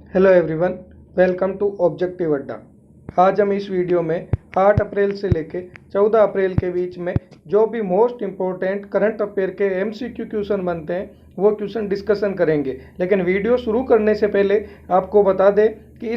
Hello everyone, welcome to objective Adda. आज हम इस वीडियो में 8 अप्रैल से लेके 14 अप्रैल के बीच में जो भी मोस्ट इम्पोर्टेंट करंट अफेयर के एमसीक्यू क्वेश्चन बनते हैं वो क्वेश्चन डिस्कशन करेंगे। लेकिन वीडियो शुरू करने से पहले आपको बता दें कि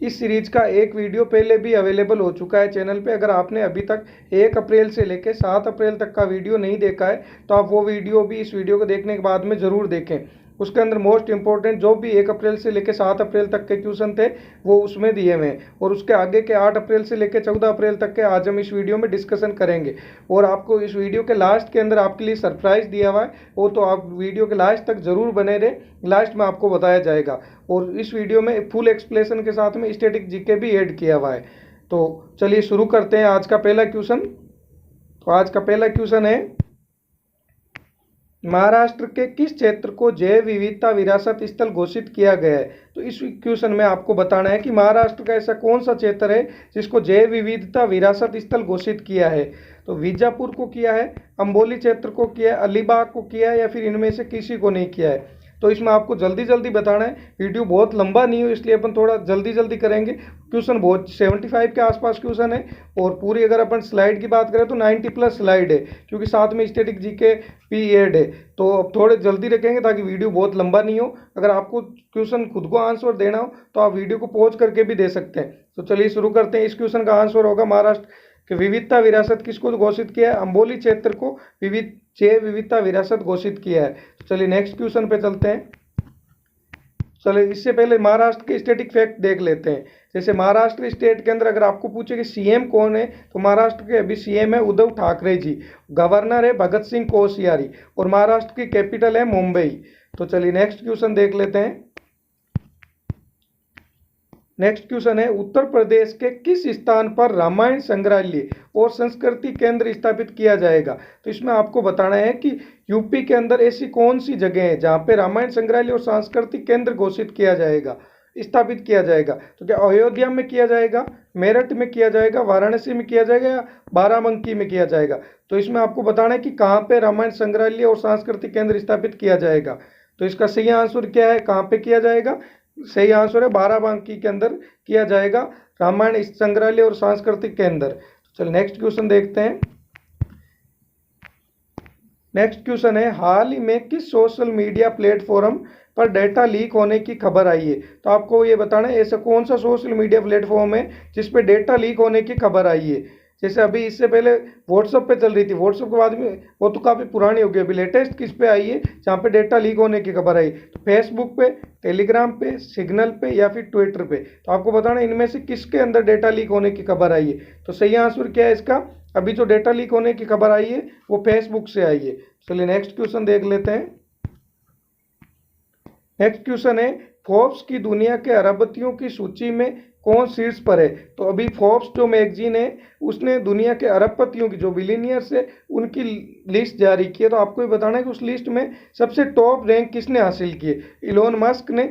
इस सीरीज का एक वीडियो पहले भी अवेलेबल हो चुका है चैनल पे। अगर आपने अभी तक 1 अप्रैल से लेकर 7 अप्रैल तक का वीडियो नहीं देखा है तो आप वो वीडियो भी इस वीडियो को देखने के बाद में ज़रूर देखें। उसके अंदर मोस्ट इंपॉर्टेंट जो भी 1 अप्रैल से लेकर 7 अप्रैल तक के क्वेश्चन थे वो उसमें दिए हुए हैं, और उसके आगे के 8 अप्रैल से लेकर 14 अप्रैल तक के आज हम इस वीडियो में डिस्कशन करेंगे। और आपको इस वीडियो के लास्ट के अंदर आपके लिए सरप्राइज दिया हुआ है, वो तो आप वीडियो के लास्ट तक जरूर बने रहे, लास्ट में आपको बताया जाएगा। और इस वीडियो में फुल एक्सप्लेनेशन के साथ में स्टैटिक जीके भी ऐड किया हुआ है। तो चलिए शुरू करते हैं आज का पहला क्वेश्चन। तो आज का पहला क्वेश्चन है, महाराष्ट्र के किस क्षेत्र को जैव विविधता विरासत स्थल घोषित किया गया है? तो इस क्वेश्चन में आपको बताना है कि महाराष्ट्र का ऐसा कौन सा क्षेत्र है जिसको जैव विविधता विरासत स्थल घोषित किया है। तो बीजापुर को किया है, अंबोली क्षेत्र को किया है, अलीबाग को किया है, या फिर इनमें से किसी को नहीं किया है। तो इसमें आपको जल्दी जल्दी बताना है। वीडियो बहुत लंबा नहीं हो इसलिए अपन थोड़ा जल्दी जल्दी करेंगे। क्वेश्चन बहुत 75 के आसपास क्वेश्चन है, और पूरी अगर अपन स्लाइड की बात करें तो 90+ स्लाइड है, क्योंकि साथ में स्टैटिक जीके भी ऐड है। तो अब थोड़े जल्दी रखेंगे ताकि वीडियो बहुत लंबा नहीं हो। अगर आपको क्वेश्चन खुद को आंसर देना हो तो आप वीडियो को पॉज करके भी दे सकते हैं। तो चलिए शुरू करते हैं। इस क्वेश्चन का आंसर होगा महाराष्ट्र कि विविधता विरासत किसको घोषित किया है? अंबोली क्षेत्र को जैव विविधता विरासत घोषित किया है। तो चलिए नेक्स्ट क्वेश्चन पे चलते हैं। चलिए इससे पहले महाराष्ट्र के स्टेटिक फैक्ट देख लेते हैं। जैसे महाराष्ट्र स्टेट के अंदर अगर आपको पूछे कि सीएम कौन है, तो महाराष्ट्र के अभी सीएम है उद्धव ठाकरे जी, गवर्नर है भगत सिंह कोश्यारी, और महाराष्ट्र की कैपिटल है मुंबई। तो चलिए नेक्स्ट क्वेश्चन देख लेते हैं। नेक्स्ट क्वेश्चन है, उत्तर प्रदेश के किस स्थान पर रामायण संग्रहालय और संस्कृति केंद्र स्थापित किया जाएगा? तो इसमें आपको बताना है कि यूपी के अंदर ऐसी कौन सी जगह है जहां पे रामायण संग्रहालय और सांस्कृतिक केंद्र घोषित किया जाएगा, स्थापित किया जाएगा। तो क्या अयोध्या में किया जाएगा, मेरठ में किया जाएगा, वाराणसी में किया जाएगा, या बाराबंकी में किया जाएगा? तो इसमें आपको बताना है कि कहाँ पे रामायण संग्रहालय और सांस्कृतिक केंद्र स्थापित किया जाएगा। तो इसका सही आंसर क्या है, कहाँ पे किया जाएगा? सही आंसर है बाराबंकी के अंदर किया जाएगा रामायण संग्रहालय और सांस्कृतिक केंद्र। चल नेक्स्ट क्वेश्चन देखते हैं। नेक्स्ट क्वेश्चन है, हाल ही में किस सोशल मीडिया प्लेटफॉर्म पर डेटा लीक होने की खबर आई है? तो आपको ये बताना है ऐसा कौन सा सोशल मीडिया प्लेटफॉर्म है जिस पे डेटा लीक होने की खबर आई है। जैसे अभी इससे पहले व्हाट्सएप पे चल रही थी, व्हाट्सएप के बाद में वो तो काफ़ी पुरानी हो गई, अभी लेटेस्ट किस पे आई है जहाँ पे डेटा लीक होने की खबर आई? तो फेसबुक पे, टेलीग्राम पे, सिग्नल पे, या फिर ट्विटर पे। तो आपको बताना है इनमें से किसके अंदर डेटा लीक होने की खबर आई है। तो सही आंसर क्या है इसका? अभी जो डेटा लीक होने की खबर आई है वो फेसबुक से आई है। चलिए नेक्स्ट क्वेश्चन देख लेते हैं। नेक्स्ट क्वेश्चन है, फोर्ब्स की दुनिया के अरबपतियों की सूची में कौन शीर्ष पर है? तो अभी फोर्ब्स जो मैगजीन है उसने दुनिया के अरबपतियों की जो बिलियनियर्स है उनकी लिस्ट जारी की है। तो आपको ये बताना है कि उस लिस्ट में सबसे टॉप रैंक किसने हासिल की है? इलोन मस्क ने,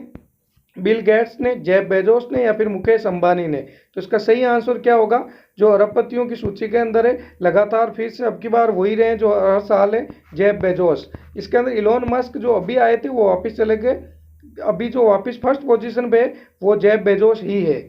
बिल गेट्स ने, जेफ बेजोस ने, या फिर मुकेश अंबानी ने? तो इसका सही आंसर क्या होगा? जो अरबपतियों की सूची के अंदर है लगातार फिर से अब की बार वही रहे जो हर साल है, जेफ बेजोस। इसके अंदर इलोन मस्क जो अभी आए थे वो वापस चले गए, अभी जो वापस फर्स्ट पोजीशन पे है वो जेफ बेजोस ही है।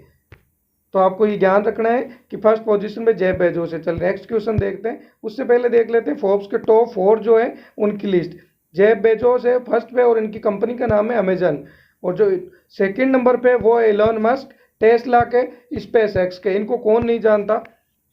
तो आपको ये ध्यान रखना है कि फर्स्ट पोजीशन पे जेफ बेजोस है। चल नेक्स्ट क्वेश्चन देखते हैं। उससे पहले देख लेते हैं फोर्ब्स के टॉप 4 जो है उनकी लिस्ट। जेफ बेजोस है फर्स्ट पे और इनकी कंपनी का नाम है अमेजन, और जो सेकंड नंबर पे वो है एलोन मस्क, टेस्ला के, स्पेस एक्स के, इनको कौन नहीं जानता।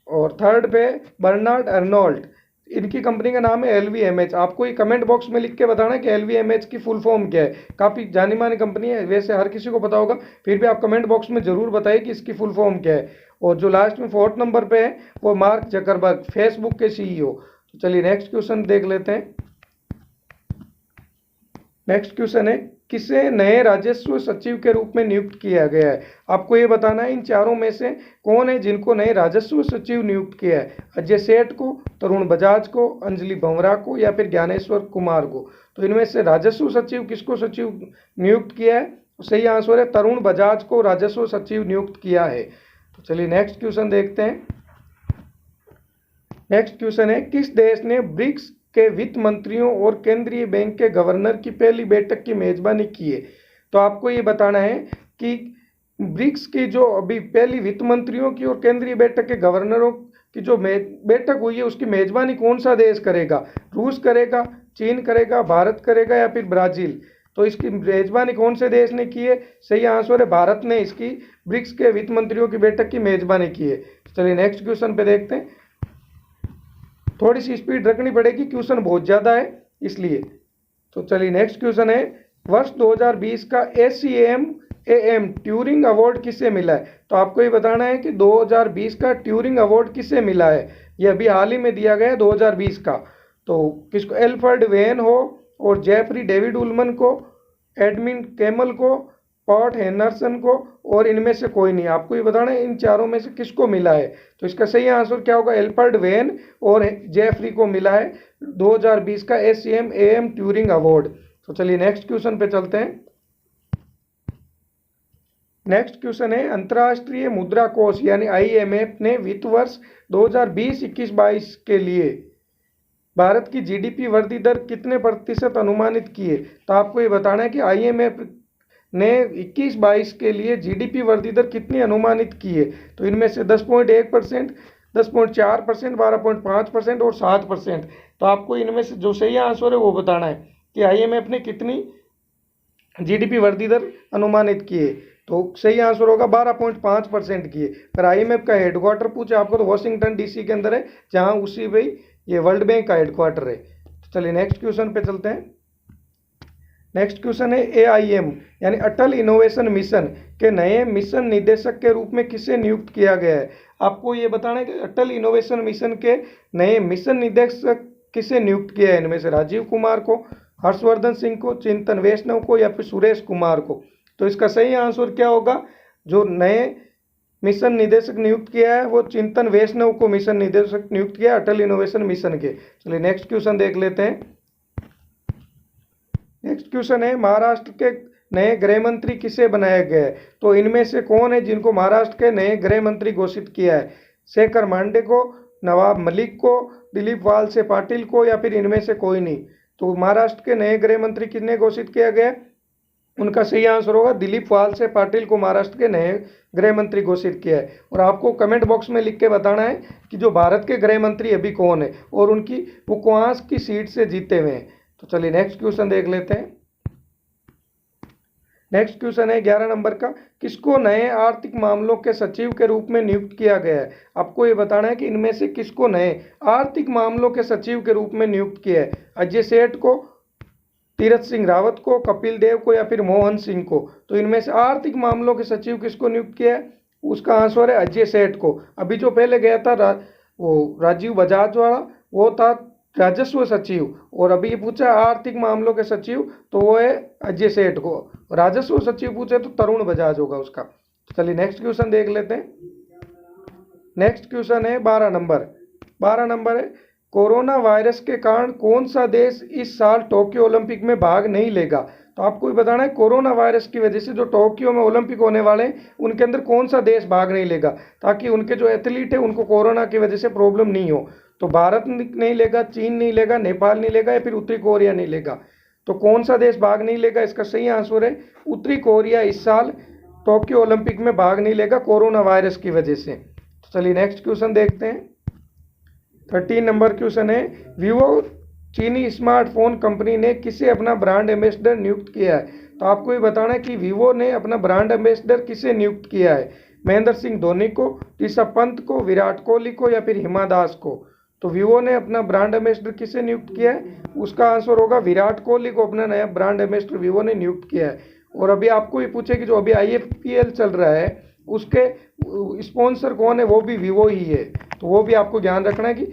और थर्ड पे बर्नार्ड अर्नोल्ट, इनकी कंपनी का नाम है LVMH। आपको ये कमेंट बॉक्स में लिख के बताना है कि LVMH की फुल फॉर्म क्या है। काफ़ी जानी मानी कंपनी है, वैसे हर किसी को पता होगा, फिर भी आप कमेंट बॉक्स में ज़रूर बताइए कि इसकी फुल फॉर्म क्या है। और जो लास्ट में 4th नंबर पे है वो मार्क जकरबर्ग, फेसबुक के CEO। तो चलिए नेक्स्ट क्वेश्चन देख लेते हैं। नेक्स्ट क्वेश्चन है, किसे नए राजस्व सचिव के रूप में नियुक्त किया गया है? आपको ये बताना है इन चारों में से कौन है जिनको नए राजस्व सचिव नियुक्त किया है? अजय सेठ को, तरुण बजाज को, अंजलि भंवरा को, या फिर ज्ञानेश्वर कुमार को? तो इनमें से राजस्व सचिव किसको सचिव नियुक्त किया है? सही आंसर है तरुण बजाज को राजस्व सचिव नियुक्त किया है। तो चलिए नेक्स्ट क्वेश्चन देखते हैं। नेक्स्ट क्वेश्चन है, किस देश ने ब्रिक्स के वित्त मंत्रियों और केंद्रीय बैंक के गवर्नर की पहली बैठक की मेजबानी की है? तो आपको ये बताना है कि ब्रिक्स की जो अभी पहली वित्त मंत्रियों की और केंद्रीय बैठक के गवर्नरों की जो बैठक हुई है उसकी मेजबानी कौन सा देश करेगा? रूस करेगा, चीन करेगा, भारत करेगा या फिर ब्राजील? तो इसकी मेजबानी कौन से देश ने की है? सही आंसर है भारत ने इसकी ब्रिक्स के वित्त मंत्रियों की बैठक की मेजबानी की है। चलिए नेक्स्ट क्वेश्चन पे देखते हैं। थोड़ी सी स्पीड रखनी पड़ेगी, क्वेश्चन बहुत ज़्यादा है इसलिए। तो चलिए नेक्स्ट क्वेश्चन है, वर्ष 2020 का ACM ट्यूरिंग अवार्ड किसे मिला है? तो आपको ये बताना है कि 2020 का ट्यूरिंग अवार्ड किसे मिला है। ये अभी हाल ही में दिया गया है 2020 का। तो किसको? एल्फ्रेड वेन हो और जेफरी डेविड उलमन को, एडमिन कैमल को, पॉट हेनरसन को और इनमें से कोई नहीं। आपको ये बताना है इन चारों में से किसको मिला है। तो इसका सही आंसर क्या होगा? एल्फ्रेड वेन और जेफरी को मिला है 2020 का ACM ट्यूरिंग अवार्ड। तो चलिए नेक्स्ट क्वेश्चन पे चलते हैं। नेक्स्ट क्वेश्चन है, अंतर्राष्ट्रीय मुद्रा कोष यानी IMF ने वित्त वर्ष 2020-21-22 के लिए भारत की GDP वृद्धि दर कितने प्रतिशत अनुमानित की है? तो आपको ये बताना है कि IMF ने 21-22 के लिए GDP वृद्धि दर कितनी अनुमानित की है। तो इनमें से 10.1%, 10.4%, 12.5% और 7%। तो आपको इनमें से जो सही आंसर है वो बताना है कि IMF ने कितनी GDP वृद्धि दर अनुमानित की है। तो सही आंसर होगा 12.5% की है। पर IMF का हेडक्वार्टर पूछे आपको तो वाशिंगटन DC के अंदर है, जहां उसी भाई ये वर्ल्ड बैंक का हेडक्वार्टर है। तो चलिए नेक्स्ट क्वेश्चन पे चलते हैं। नेक्स्ट क्वेश्चन है, AIM यानी अटल इनोवेशन मिशन के नए मिशन निदेशक के रूप में किसे नियुक्त किया गया है? आपको ये बताना है कि अटल इनोवेशन मिशन के नए मिशन निदेशक किसे नियुक्त किया है। इनमें से राजीव कुमार को, हर्षवर्धन सिंह को, चिंतन वैष्णव को या फिर सुरेश कुमार को। तो इसका सही आंसर क्या होगा? जो नए मिशन निदेशक नियुक्त किया है वो चिंतन वैष्णव को मिशन निदेशक नियुक्त किया अटल इनोवेशन मिशन के। चलिए नेक्स्ट क्वेश्चन देख लेते हैं। नेक्स्ट क्वेश्चन है, महाराष्ट्र के नए गृह मंत्री किसे बनाया गया है? तो इनमें से कौन है जिनको महाराष्ट्र के नए गृह मंत्री घोषित किया है? शेखर मांडे को, नवाब मलिक को, दिलीप वालसे पाटिल को या फिर इनमें से कोई नहीं। तो महाराष्ट्र के नए गृह मंत्री किसने घोषित किया गया? उनका सही आंसर होगा दिलीप वालसे पाटिल को महाराष्ट्र के नए गृह मंत्री घोषित किया है। और आपको कमेंट बॉक्स में लिख के बताना है कि जो भारत के गृह मंत्री अभी कौन है और उनकी वो कौन की सीट से जीते हुए हैं। तो चलिए नेक्स्ट क्वेश्चन देख लेते हैं। नेक्स्ट क्वेश्चन है 11 नंबर का, किसको नए आर्थिक मामलों के सचिव के रूप में नियुक्त किया गया है? आपको ये बताना है कि इनमें से किसको नए आर्थिक मामलों के सचिव के रूप में नियुक्त किया है। अजय सेठ को, तीरथ सिंह रावत को, कपिल देव को या फिर मोहन सिंह को। तो इनमें से आर्थिक मामलों के सचिव किसको नियुक्त किया है? उसका आंसर है अजय सेठ को। अभी जो पहले गया था वो राजीव बजाज वाला, वो था राजस्व सचिव। और अभी ये पूछा आर्थिक मामलों के सचिव तो वो है अजय सेठ को। राजस्व सचिव पूछे तो तरुण बजाज होगा उसका। चलिए नेक्स्ट क्वेश्चन देख लेते हैं। नेक्स्ट क्वेश्चन है 12 नंबर। 12 नंबर है, कोरोना वायरस के कारण कौन सा देश इस साल टोक्यो ओलंपिक में भाग नहीं लेगा? तो आपको भी बताना है कोरोना वायरस की वजह से जो टोक्यो में ओलंपिक होने वाले हैं उनके अंदर कौन सा देश भाग नहीं लेगा, ताकि उनके जो एथलीट है उनको कोरोना की वजह से प्रॉब्लम नहीं हो। तो भारत नहीं लेगा, चीन नहीं लेगा, नेपाल नहीं लेगा या फिर उत्तरी कोरिया नहीं लेगा। तो कौन सा देश भाग नहीं लेगा? इसका सही आंसर है उत्तरी कोरिया इस साल टोक्यो ओलंपिक में भाग नहीं लेगा कोरोना वायरस की वजह से। तो चलिए नेक्स्ट क्वेश्चन देखते हैं। 13 नंबर क्वेश्चन है, वीवो चीनी स्मार्टफोन कंपनी ने किसे अपना ब्रांड एम्बेसडर नियुक्त किया है? तो आपको ये बताना है कि वीवो ने अपना ब्रांड एम्बेसडर किसे नियुक्त किया है। महेंद्र सिंह धोनी को, ऋषभ पंत को, विराट कोहली को या फिर हिमा दास को। तो वीवो ने अपना ब्रांड एम्बेसडर किसे नियुक्त किया है? उसका आंसर होगा विराट कोहली को अपना नया ब्रांड एम्बेसडर वीवो ने नियुक्त किया है। और अभी आपको ये पूछे कि जो अभी IPL चल रहा है उसके स्पॉन्सर कौन है, वो भी वीवो ही है। तो वो भी आपको ध्यान रखना है कि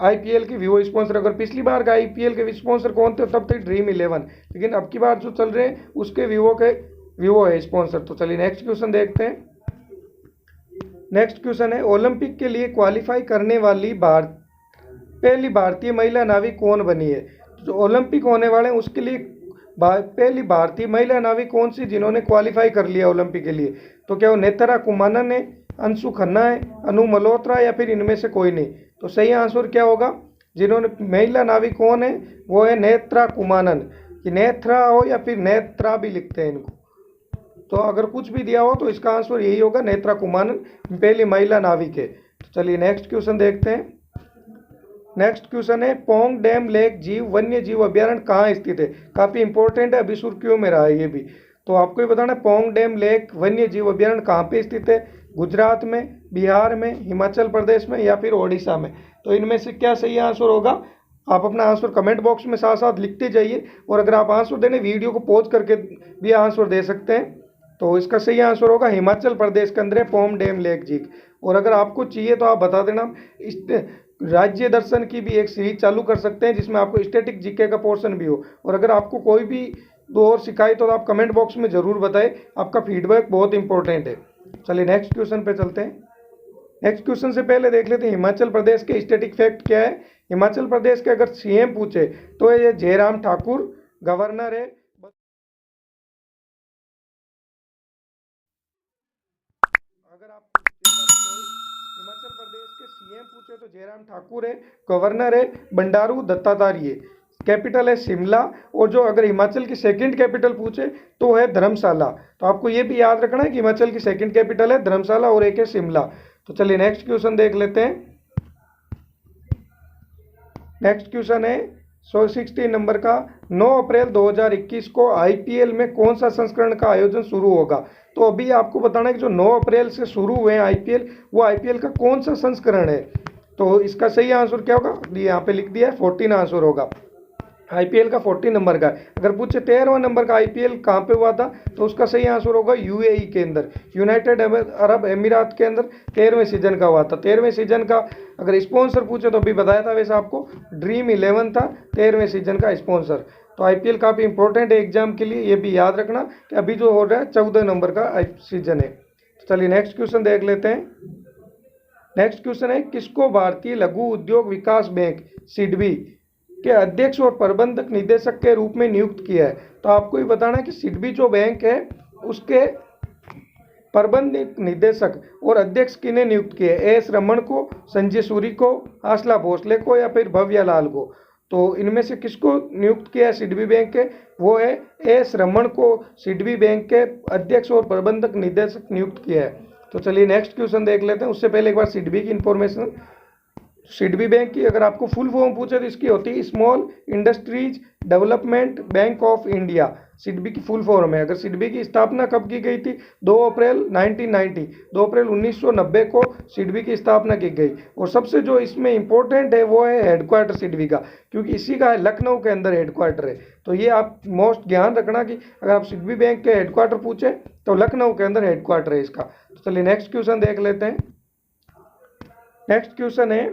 IPL की वीवो स्पॉन्सर। अगर पिछली बार का IPL के स्पॉन्सर कौन थे तब थे ड्रीम 11, लेकिन अब की बार जो चल रहे हैं उसके वीवो है स्पॉन्सर। तो चलिए नेक्स्ट क्वेश्चन देखते हैं। नेक्स्ट क्वेश्चन है, ओलंपिक के लिए क्वालिफाई करने वाली पहली भारतीय महिला नाविक कौन बनी है? जो ओलंपिक होने वाले हैं उसके लिए पहली भारतीय महिला नाविक कौन सी जिन्होंने क्वालिफाई कर लिया ओलंपिक के लिए? तो क्या वो नेत्रा कुमानन है, अंशु खन्ना है, अनु मल्होत्रा या फिर इनमें से कोई नहीं? तो सही आंसर क्या होगा? जिन्होंने महिला नाविक कौन है वो है नेत्रा कुमानन। कि नेत्रा हो या फिर नेत्रा भी लिखते हैं इनको। तो अगर कुछ भी दिया हो तो इसका आंसर यही होगा, नेत्रा कुमारन पहली महिला नाविक है। तो चलिए नेक्स्ट क्वेश्चन देखते हैं। नेक्स्ट क्वेश्चन है, पोंग डैम लेक जीव वन्य जीव अभ्यारण्य कहाँ स्थित है? काफी इंपॉर्टेंट है, अभी सुर्खियों में रहा है ये भी। तो आपको ये बताना है पोंग डैम लेक वन्य जीव अभ्यारण्य कहाँ पे स्थित है? गुजरात में, बिहार में, हिमाचल प्रदेश में या फिर ओडिशा में? तो इनमें से क्या सही आंसर होगा? आप अपना आंसर कमेंट बॉक्स में साथ साथ लिखते जाइए, और अगर आप आंसर देने वीडियो को पॉज करके भी आंसर दे सकते हैं। तो इसका सही आंसर होगा हिमाचल प्रदेश के अंदर है पोंग डैम लेक झील। और अगर आपको चाहिए तो आप बता देना, इस राज्य दर्शन की भी एक सीरीज चालू कर सकते हैं जिसमें आपको स्टैटिक जीके का पोर्शन भी हो। और अगर आपको कोई भी दो और शिकायत हो तो आप कमेंट बॉक्स में ज़रूर बताएं, आपका फीडबैक बहुत इंपॉर्टेंट है। चलिए नेक्स्ट क्वेश्चन पे चलते हैं। नेक्स्ट क्वेश्चन से पहले देख लेते हैं हिमाचल प्रदेश के स्टैटिक फैक्ट क्या है। हिमाचल प्रदेश के अगर सीएम पूछे तो ये जयराम ठाकुर गवर्नर है। अगर आप हिमाचल प्रदेश के सीएम पूछे तो जयराम ठाकुर है, गवर्नर है बंडारू दत्तात्रेय, कैपिटल है शिमला, और जो अगर हिमाचल की सेकंड कैपिटल पूछे तो है धर्मशाला। तो आपको ये भी याद रखना है कि हिमाचल की सेकंड कैपिटल है धर्मशाला और एक है शिमला। तो चलिए नेक्स्ट क्वेश्चन देख लेते हैं। नेक्स्ट क्वेश्चन है 116 नंबर का, 9 अप्रैल 2021 को आईपीएल में कौन सा संस्करण का आयोजन शुरू होगा? तो अभी आपको बताना है कि जो 9 अप्रैल से शुरू हुए हैं आईपीएल, वो आईपीएल का कौन सा संस्करण है? तो इसका सही आंसर क्या होगा? यहाँ पे लिख दिया है 14 आंसर होगा। आईपीएल का 14 नंबर का। अगर पूछे 13वां नंबर का आईपीएल कहाँ पे हुआ था तो उसका सही आंसर होगा यूएई के अंदर, यूनाइटेड अरब अमीरात के अंदर 13वें सीजन का हुआ था। 13वें सीजन का अगर स्पॉन्सर पूछे तो अभी बताया था वैसे आपको, ड्रीम 11 था 13वें सीजन का स्पॉन्सर। तो आईपीएल काफ़ी इंपॉर्टेंट है एग्जाम के लिए, ये भी याद रखना कि अभी जो हो रहा है 14 नंबर का सीजन है। चलिए नेक्स्ट क्वेश्चन देख लेते हैं। नेक्स्ट क्वेश्चन है, किसको भारतीय लघु उद्योग विकास बैंक सिडबी के अध्यक्ष और प्रबंधक निदेशक के रूप में नियुक्त किया है? तो आपको ये बताना है कि सिडबी जो बैंक है उसके प्रबंधक निदेशक और अध्यक्ष किन्हें नियुक्त किया है? एस रमन को, संजय सूरी को, आसला भोसले को या फिर भव्या लाल को? तो इनमें से किसको नियुक्त किया है सिडबी बैंक के? वो है एस रमन को सिडबी बैंक के अध्यक्ष और प्रबंधक निदेशक नियुक्त किया है। तो चलिए नेक्स्ट क्वेश्चन देख लेते हैं। उससे पहले एक बार सिडबी की इंफॉर्मेशन, सिडबी बैंक की अगर आपको फुल फॉर्म पूछे तो इसकी होती है small industries development bank of India. SIDBI की फुल फॉर्म है। अगर सिडबी की स्थापना कब की गई थी? 2 अप्रैल 1990, 2 अप्रैल 1990 को सिडबी की स्थापना की गई। और सबसे जो इसमें इंपॉर्टेंट है वो है हेडक्वार्टर सिडबी का, क्योंकि इसी का लखनऊ के अंदर हेडक्वार्टर है। तो ये आप मोस्ट ध्यान रखना कि अगर आप सिडबी बैंक के हेडक्वार्टर पूछे तो लखनऊ के अंदर हेडक्वार्टर है इसका। तो चलिए नेक्स्ट क्वेश्चन देख लेते हैं। नेक्स्ट क्वेश्चन है,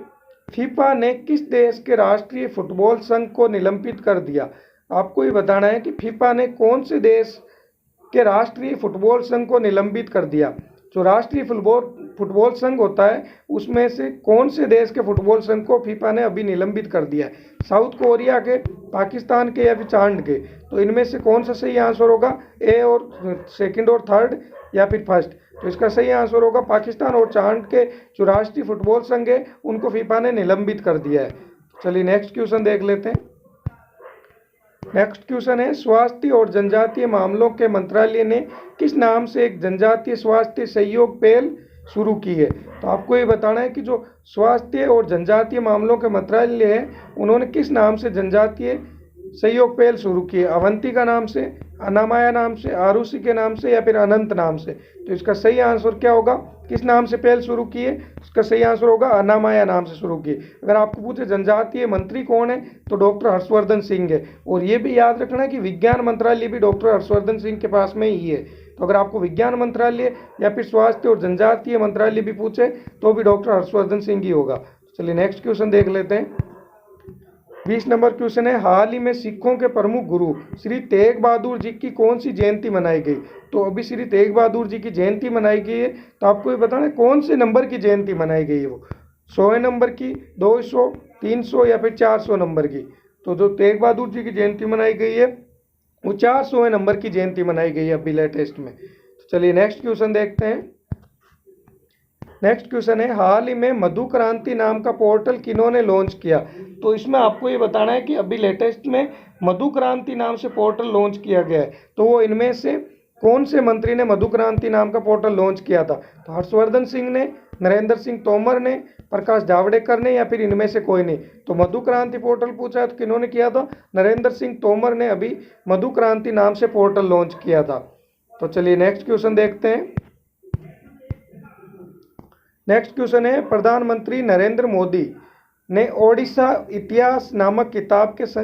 फीफा ने किस देश के राष्ट्रीय फुटबॉल संघ को निलंबित कर दिया? आपको ये बताना है कि फीफा ने कौन से देश के राष्ट्रीय फुटबॉल संघ को निलंबित कर दिया। जो राष्ट्रीय फुटबॉल संघ होता है उसमें से कौन से देश के फुटबॉल संघ को फीफा ने अभी निलंबित कर दिया है? साउथ कोरिया के, पाकिस्तान के या फिर चांद के? तो इनमें से कौन सा सही आंसर होगा? ए और सेकंड और थर्ड या फिर फर्स्ट? तो इसका सही आंसर होगा पाकिस्तान और चांद के जो राष्ट्रीय फुटबॉल संघ है उनको फीफा ने निलंबित कर दिया है। चलिए नेक्स्ट क्वेश्चन देख लेते हैं। नेक्स्ट क्वेश्चन है, स्वास्थ्य और जनजातीय मामलों के मंत्रालय ने किस नाम से एक जनजातीय स्वास्थ्य सहयोग पहल शुरू की है? तो आपको ये बताना है कि जो स्वास्थ्य और जनजातीय मामलों के मंत्रालय है उन्होंने किस नाम से जनजातीय सहयोग पहल शुरू की है? अवंतिका नाम से, अनामाया नाम से, आरुषि के नाम से या फिर अनंत नाम से? तो इसका सही आंसर क्या होगा? किस नाम से पहल शुरू की है? इसका सही आंसर होगा अनामाया नाम से शुरू की। अगर आपको पूछे जनजातीय मंत्री कौन है तो डॉक्टर हर्षवर्धन सिंह है। और ये भी याद रखना कि विज्ञान मंत्रालय भी डॉक्टर हर्षवर्धन सिंह के पास में ही है। तो अगर आपको विज्ञान मंत्रालय या फिर स्वास्थ्य और जनजातीय मंत्रालय भी पूछे तो भी डॉक्टर हर्षवर्धन सिंह ही होगा। चलिए नेक्स्ट क्वेश्चन देख लेते हैं। 20 नंबर क्वेश्चन है, हाल ही में सिखों के प्रमुख गुरु श्री तेग बहादुर जी की कौन सी जयंती मनाई गई? तो अभी श्री तेग बहादुर जी की जयंती मनाई गई है। तो आपको ये बताना है कौन से नंबर की जयंती मनाई गई है? वो 100 नंबर की, 200, 300 या फिर 400 नंबर की? तो जो तेग बहादुर जी की जयंती मनाई गई है वो 400 नंबर की जयंती मनाई गई है अभी लेटेस्ट में। तो चलिए नेक्स्ट क्वेश्चन देखते हैं। नेक्स्ट क्वेश्चन है, हाल ही में मधु क्रांति नाम का पोर्टल किन्होंने लॉन्च किया? तो इसमें आपको ये बताना है कि अभी लेटेस्ट में मधु क्रांति नाम से पोर्टल लॉन्च किया गया है। तो वो इनमें से कौन से मंत्री ने मधु क्रांति नाम का पोर्टल लॉन्च किया था? तो हर्षवर्धन सिंह ने, नरेंद्र सिंह तोमर ने, प्रकाश जावड़ेकर ने, या फिर इनमें से कोई नहीं? तो मधु क्रांति पोर्टल पूछा है तो किन्होंने किया था? नरेंद्र सिंह तोमर ने अभी मधु क्रांति नाम से पोर्टल लॉन्च किया था। तो चलिए नेक्स्ट क्वेश्चन देखते हैं। नेक्स्ट क्वेश्चन है, प्रधानमंत्री नरेंद्र मोदी ने ओडिशा इतिहास नामक किताब के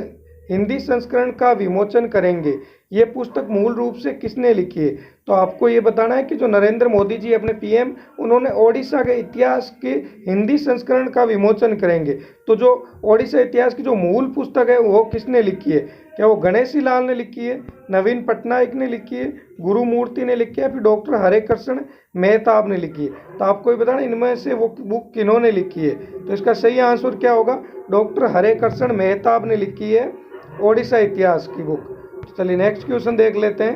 हिंदी संस्करण का विमोचन करेंगे। ये पुस्तक मूल रूप से किसने लिखी है? तो आपको ये बताना है कि जो नरेंद्र मोदी जी अपने पीएम, उन्होंने ओडिशा के इतिहास के हिंदी संस्करण का विमोचन करेंगे। तो जो ओडिशा इतिहास की जो मूल पुस्तक है वो किसने लिखी है? क्या वो गणेशी लाल ने लिखी है, नवीन पटनायक ने लिखी है, गुरुमूर्ति ने लिखी है, फिर डॉक्टर हरेकृष्ण मेहताब ने लिखी है? तो आपको ये बताना इनमें से वो बुक किन्होंने लिखी है? तो इसका सही आंसर क्या होगा? डॉक्टर हरेकृष्ण मेहताब ने लिखी है ओडिशा इतिहास की बुक। चलिए नेक्स्ट क्वेश्चन देख लेते हैं।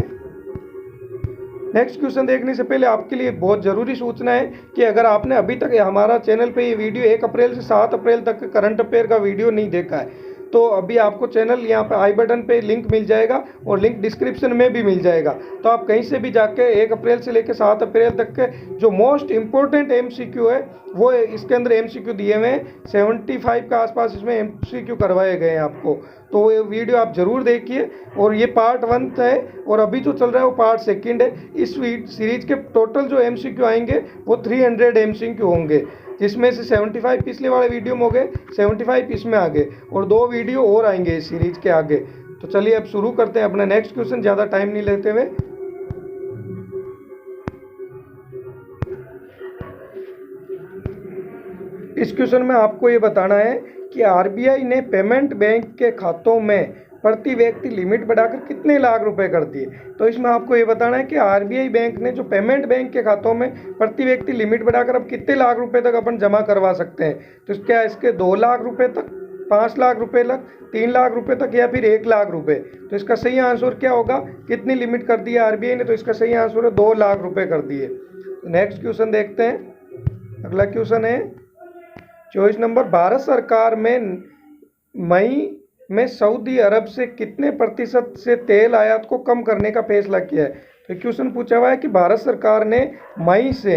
नेक्स्ट क्वेश्चन देखने से पहले आपके लिए बहुत ज़रूरी सूचना है कि अगर आपने अभी तक हमारा चैनल पे ये वीडियो 1 अप्रैल से 7 अप्रैल तक करंट अफेयर का वीडियो नहीं देखा है तो अभी आपको चैनल यहाँ पे आई बटन पे लिंक मिल जाएगा और लिंक डिस्क्रिप्शन में भी मिल जाएगा। तो आप कहीं से भी जाके 1 अप्रैल से लेकर 7 अप्रैल तक के जो मोस्ट इम्पोर्टेंट MCQ है वो इसके अंदर MCQ दिए हुए हैं। 75 के आसपास इसमें MCQ करवाए गए हैं आपको। तो ये वीडियो आप ज़रूर देखिए। और ये पार्ट 1 है और अभी जो चल रहा है वो पार्ट 2 है। इस सीरीज के टोटल जो MCQ आएंगे वो 300 MCQ होंगे, जिसमें से 75 पिछले वाले वीडियो में हो गए, 75 इसमें आ गए और 2 वीडियो और आएंगे इस सीरीज के आगे। तो चलिए अब शुरू करते हैं अपना नेक्स्ट क्वेश्चन, ज़्यादा टाइम नहीं लेते हुए। इस क्वेश्चन में आपको ये बताना है कि RBI ने पेमेंट बैंक के खातों में प्रति व्यक्ति लिमिट बढ़ाकर कितने लाख रुपए कर दिए? तो इसमें आपको ये बताना है कि RBI बैंक ने जो पेमेंट बैंक के खातों में प्रति व्यक्ति लिमिट बढ़ाकर अब कितने लाख रुपए तक अपन जमा करवा सकते हैं। तो क्या इसके 2 लाख रुपए तक, 5 लाख रुपए तक, 3 लाख रुपए तक, या फिर 1 लाख रुपए? तो इसका सही आंसर क्या होगा? कितनी लिमिट कर दी है RBI ने? तो इसका सही आंसर है 2 लाख रुपए कर दिए। नेक्स्ट क्वेश्चन देखते हैं। अगला क्वेश्चन है 24 नंबर, भारत सरकार में मई में सऊदी अरब से कितने प्रतिशत से तेल आयात को कम करने का फैसला किया है? तो क्वेश्चन पूछा हुआ है कि भारत सरकार ने मई से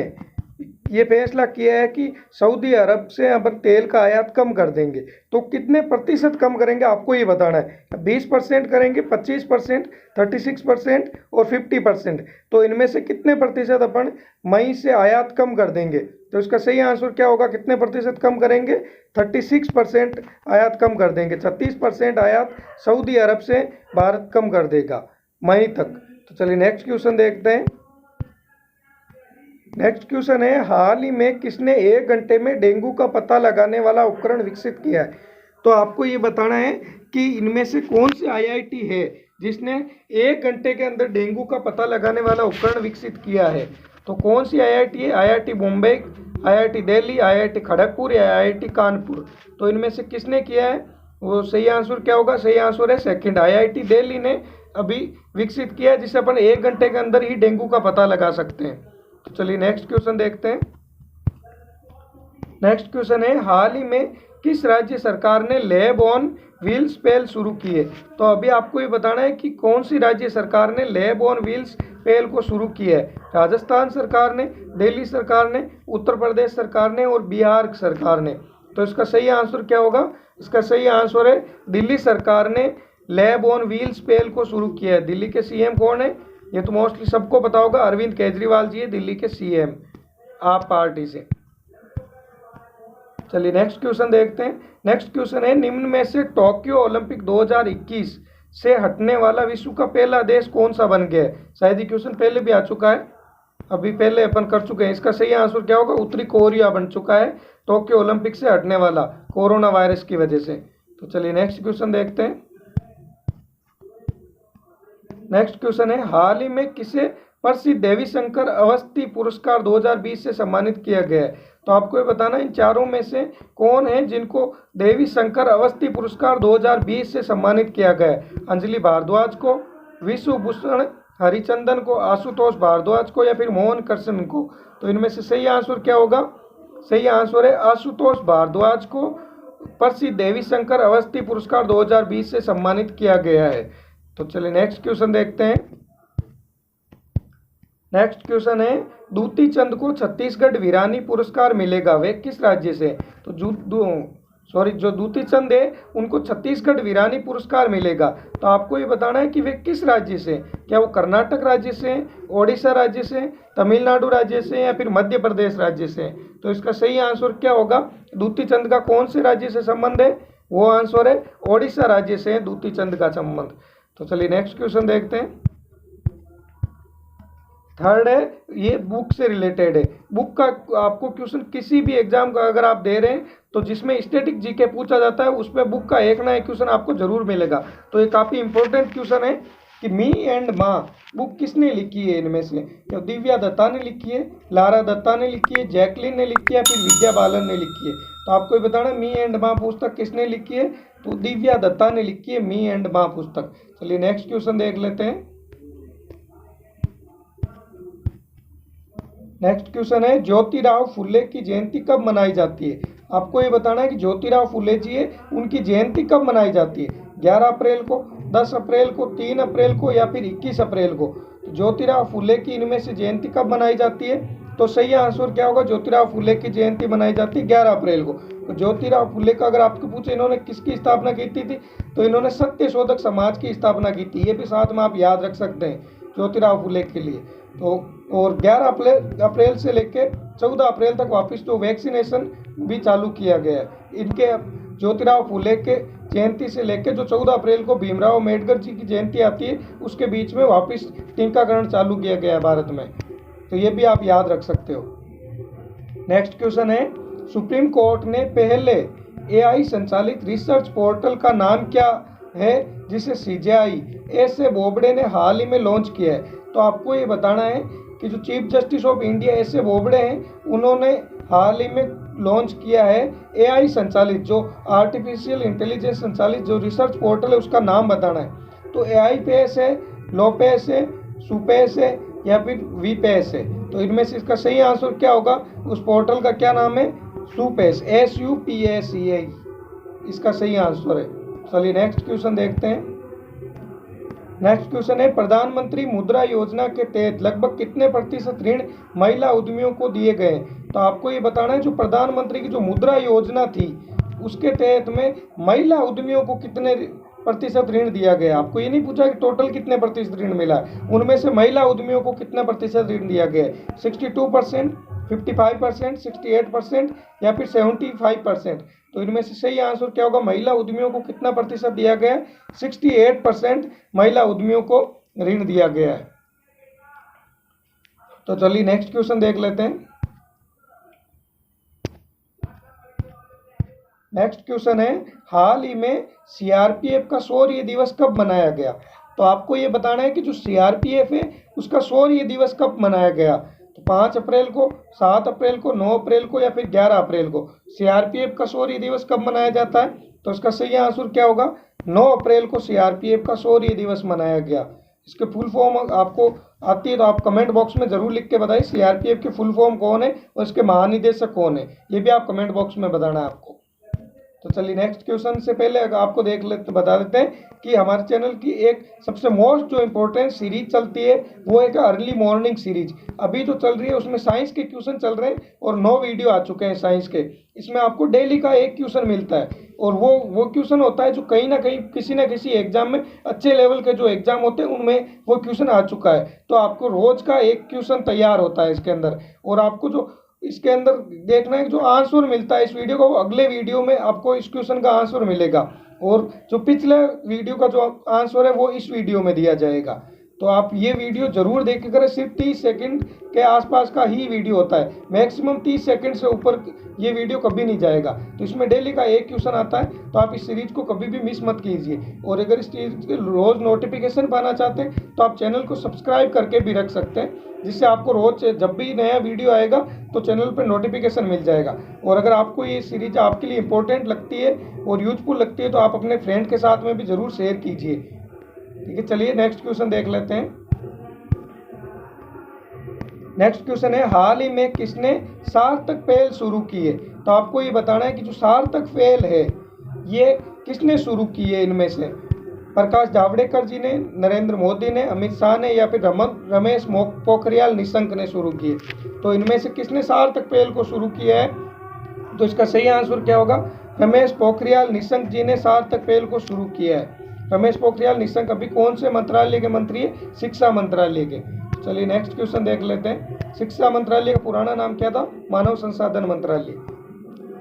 ये फैसला किया है कि सऊदी अरब से अपन तेल का आयात कम कर देंगे। तो कितने प्रतिशत कम करेंगे आपको ये बताना है। 20% करेंगे, 25%, 36% और 50%। तो इनमें से कितने प्रतिशत अपन मई से आयात कम कर देंगे? तो इसका सही आंसर क्या होगा? कितने प्रतिशत कम करेंगे? 36% आयात कम कर देंगे। 36% आयात सऊदी अरब से भारत कम कर देगा मई तक। तो चलिए नेक्स्ट क्वेश्चन देखते हैं। नेक्स्ट क्वेश्चन है, हाल ही में किसने 1 घंटे में डेंगू का पता लगाने वाला उपकरण विकसित किया है? तो आपको ये बताना है कि इनमें से कौन सी IIT है जिसने 1 घंटे के अंदर डेंगू का पता लगाने वाला उपकरण विकसित किया है। तो कौन सी IIT है? IIT Bombay, IIT Delhi, IIT Kharagpur या IIT कानपुर? तो इनमें से किसने किया है? वो सही आंसर क्या होगा? सही आंसर है सेकंड, IIT दिल्ली ने अभी विकसित किया है, जिससे अपन 1 घंटे के अंदर ही डेंगू का पता लगा सकते हैं। तो चलिए नेक्स्ट क्वेश्चन देखते हैं। नेक्स्ट क्वेश्चन है, हाल ही में किस राज्य सरकार ने लैब ऑन व्हील्स पहल शुरू की है? तो अभी आपको ये बताना है कि कौन सी राज्य सरकार ने लैब ऑन व्हील्स पहल को शुरू किया है। राजस्थान सरकार ने, दिल्ली सरकार ने, उत्तर प्रदेश सरकार ने और बिहार सरकार ने? तो इसका सही आंसर क्या होगा? इसका सही आंसर है दिल्ली सरकार ने लैब ऑन व्हील्स पहल को शुरू किया है। दिल्ली के CM कौन है? ये तो मोस्टली सबको पता होगा, अरविंद केजरीवाल जी है दिल्ली के CM आप पार्टी से। चलिए नेक्स्ट क्वेश्चन देखते हैं। नेक्स्ट क्वेश्चन है, निम्न में से टोक्यो ओलंपिक 2021 से हटने वाला विश्व का पहला देश कौन सा बन गया है? शायद ये क्वेश्चन पहले भी आ चुका है, अभी पहले अपन कर चुके हैं। इसका सही आंसर क्या होगा? उत्तरी कोरिया बन चुका है टोक्यो ओलंपिक से हटने वाला, कोरोना वायरस की वजह से। तो चलिए नेक्स्ट क्वेश्चन देखते हैं। नेक्स्ट क्वेश्चन है, हाल ही में किसे प्रसिद्ध देवी शंकर अवस्थी पुरस्कार 2020 से सम्मानित किया गया है? तो आपको ये बताना इन चारों में से कौन है जिनको देवी शंकर अवस्थी पुरस्कार 2020 से सम्मानित किया गया है? अंजलि भारद्वाज को, विश्व भूषण हरिचंदन को, आशुतोष भारद्वाज को या फिर मोहन कृष्ण को? तो इनमें से सही आंसर क्या होगा? सही आंसर है आशुतोष भारद्वाज को प्रसिद्ध देवी शंकर अवस्थी पुरस्कार 2020 से सम्मानित किया गया है। तो चलिए नेक्स्ट क्वेश्चन देखते हैं। नेक्स्ट क्वेश्चन है, दूती चंद को छत्तीसगढ़ वीरानी पुरस्कार मिलेगा, वे किस राज्य से? तो जो दूती चंद है उनको छत्तीसगढ़ वीरानी पुरस्कार मिलेगा। तो आपको ये बताना है कि वे किस राज्य से, क्या वो कर्नाटक राज्य से, ओडिशा राज्य से, तमिलनाडु राज्य से या फिर मध्य प्रदेश राज्य से? तो इसका सही आंसर क्या होगा? दूती चंद का कौन से राज्य से संबंध है? वो आंसर है ओडिशा राज्य से दूती चंद का संबंध। तो चलिए नेक्स्ट क्वेश्चन देखते हैं। थर्ड है, ये बुक से रिलेटेड है। बुक का आपको क्वेश्चन किसी भी एग्जाम का अगर आप दे रहे हैं तो जिसमें स्टैटिक जीके पूछा जाता है उसमें बुक का एक ना एक क्वेश्चन आपको जरूर मिलेगा। तो ये काफ़ी इंपॉर्टेंट क्वेश्चन है कि मी एंड माँ बुक किसने लिखी है? इनमें से क्या दिव्या दत्ता ने लिखी है, लारा दत्ता ने लिखी है, जैकलिन ने लिखी है, फिर विद्या बालन ने लिखी है? तो आपको ये बताना मी एंड माँ पुस्तक किसने लिखी है? तो दिव्या दत्ता ने लिखी है मी एंड माँ पुस्तक। चलिए नेक्स्ट क्वेश्चन देख लेते हैं। नेक्स्ट क्वेश्चन है, ज्योतिराव फुले की जयंती कब मनाई जाती है? आपको ये बताना है कि ज्योतिराव फुले जी है उनकी जयंती कब मनाई जाती है? 11 अप्रैल को, 10 अप्रैल को, 3 अप्रैल को या फिर 21 अप्रैल को? तो ज्योतिराव फुले की इनमें से जयंती कब मनाई जाती है? तो सही आंसर क्या होगा? ज्योतिराव फुले की जयंती मनाई जाती है 11 अप्रैल को। तो ज्योतिराव फुले का अगर आपको पूछे इन्होंने किसकी स्थापना की थी, तो इन्होंने सत्य शोधक समाज की स्थापना की थी। ये भी साथ में आप याद रख सकते हैं ज्योतिराव फुले के लिए। तो और 11 अप्रैल से लेकर 14 अप्रैल तक वापस तो वैक्सीनेशन भी चालू किया गया है। इनके ज्योतिराव फुले के जयंती से लेकर जो 14 अप्रैल को भीमराव अम्बेडकर जी की जयंती आती है उसके बीच में वापस टीकाकरण चालू किया गया है भारत में। तो ये भी आप याद रख सकते हो। नेक्स्ट क्वेश्चन है, सुप्रीम कोर्ट ने पहले एआई संचालित रिसर्च पोर्टल का नाम क्या है जिसे सीजेआई एस.ए. बोबडे ने हाल ही में लॉन्च किया है? तो आपको ये बताना है कि जो chief justice of India एस.ए. Bobde हैं उन्होंने हाल ही में लॉन्च किया है एआई संचालित, जो आर्टिफिशियल इंटेलिजेंस संचालित जो रिसर्च पोर्टल है उसका नाम बताना है। तो एआई पेस है, लोपेस है, सुपेस है या फिर वीपेस है? तो इनमें से इसका सही आंसर क्या होगा? उस पोर्टल का क्या नाम है? सुपेस, SUPACE इसका सही आंसर है। चलिए नेक्स्ट क्वेश्चन देखते हैं। नेक्स्ट क्वेश्चन है, प्रधानमंत्री मुद्रा योजना के तहत लगभग कितने प्रतिशत ऋण महिला उद्यमियों को दिए गए? तो आपको ये बताना है जो प्रधानमंत्री की जो मुद्रा योजना थी उसके तहत में महिला उद्यमियों को कितने प्रतिशत ऋण दिया गया। आपको ये नहीं पूछा कि टोटल कितने प्रतिशत ऋण मिला, उनमें से महिला उद्यमियों को कितना प्रतिशत ऋण दिया गया? 62%, 55%, 68% या फिर 75%? तो इनमें से सही आंसर क्या होगा? महिला उद्यमियों को कितना प्रतिशत दिया गया? 68% महिला उद्यमियों को ऋण दिया गया है। तो चलिए नेक्स्ट क्वेश्चन देख लेते हैं। नेक्स्ट क्वेश्चन है, हाल ही में सीआरपीएफ का शौर्य दिवस कब मनाया गया? तो आपको ये बताना है कि जो सीआरपीएफ है उसका शौर्य दिवस कब मनाया गया? तो 5 अप्रैल को, 7 अप्रैल को, 9 अप्रैल को या फिर 11 अप्रैल को? सीआरपीएफ का शौर्य दिवस कब मनाया जाता है? तो इसका सही आंसर क्या होगा? 9 अप्रैल को सीआरपीएफ का शौर्य दिवस मनाया गया। इसके फुल फॉर्म आपको आती है तो आप कमेंट बॉक्स में जरूर लिख के बताइए सीआरपीएफ की फुल फॉर्म कौन है और इसके महानिदेशक कौन है, ये भी आप कमेंट बॉक्स में बताना है आपको। तो चलिए नेक्स्ट क्वेश्चन से पहले अगर आपको देख लेते बता देते हैं कि हमारे चैनल की एक सबसे मोस्ट जो इम्पोर्टेंट सीरीज चलती है वो एक अर्ली मॉर्निंग सीरीज अभी जो चल रही है, उसमें साइंस के क्वेश्चन चल रहे हैं और 9 वीडियो आ चुके हैं साइंस के। इसमें आपको डेली का एक क्वेश्चन मिलता है और वो क्वेश्चन होता है जो कहीं ना कहीं किसी ना किसी एग्जाम में, अच्छे लेवल के जो एग्जाम होते हैं उनमें वो क्वेश्चन आ चुका है। तो आपको रोज का एक क्वेश्चन तैयार होता है इसके अंदर, और आपको जो इसके अंदर देखना है जो आंसर मिलता है इस वीडियो का, वो अगले वीडियो में आपको इस क्वेश्चन का आंसर मिलेगा, और जो पिछले वीडियो का जो आंसर है वो इस वीडियो में दिया जाएगा। तो आप ये वीडियो जरूर देखा करें। सिर्फ 30 सेकंड के आसपास का ही वीडियो होता है, मैक्सिमम 30 सेकंड से ऊपर ये वीडियो कभी नहीं जाएगा। तो इसमें डेली का एक क्वेश्चन आता है, तो आप इस सीरीज को कभी भी मिस मत कीजिए। और अगर इस सीरीज के रोज नोटिफिकेशन पाना चाहते हैं तो आप चैनल को सब्सक्राइब करके भी रख सकते हैं, जिससे आपको रोज जब भी नया वीडियो आएगा तो चैनल पर नोटिफिकेशन मिल जाएगा। और अगर आपको ये सीरीज आपके लिए इंपॉर्टेंट लगती है और यूजफुल लगती है तो आप अपने फ्रेंड के साथ में भी जरूर शेयर कीजिए। ठीक है, चलिए नेक्स्ट क्वेश्चन देख लेते हैं। नेक्स्ट क्वेश्चन है, हाल ही में किसने सार्थक पहल शुरू की है? तो आपको ये बताना है कि जो सार्थक पहल है ये किसने शुरू की है इनमें से? प्रकाश जावड़ेकर जी ने, नरेंद्र मोदी ने, अमित शाह ने, या फिर रमेश पोखरियाल निशंक ने शुरू की है? तो इनमें से किसने सार्थक पहल को शुरू किया है? तो इसका सही आंसर क्या होगा? रमेश पोखरियाल निशंक जी ने सार्थक पहल को शुरू किया है। रमेश पोखरियाल निशंक अभी कौन से मंत्रालय के मंत्री है? शिक्षा मंत्रालय के। चलिए नेक्स्ट क्वेश्चन देख लेते हैं। शिक्षा मंत्रालय का पुराना नाम क्या था? मानव संसाधन मंत्रालय।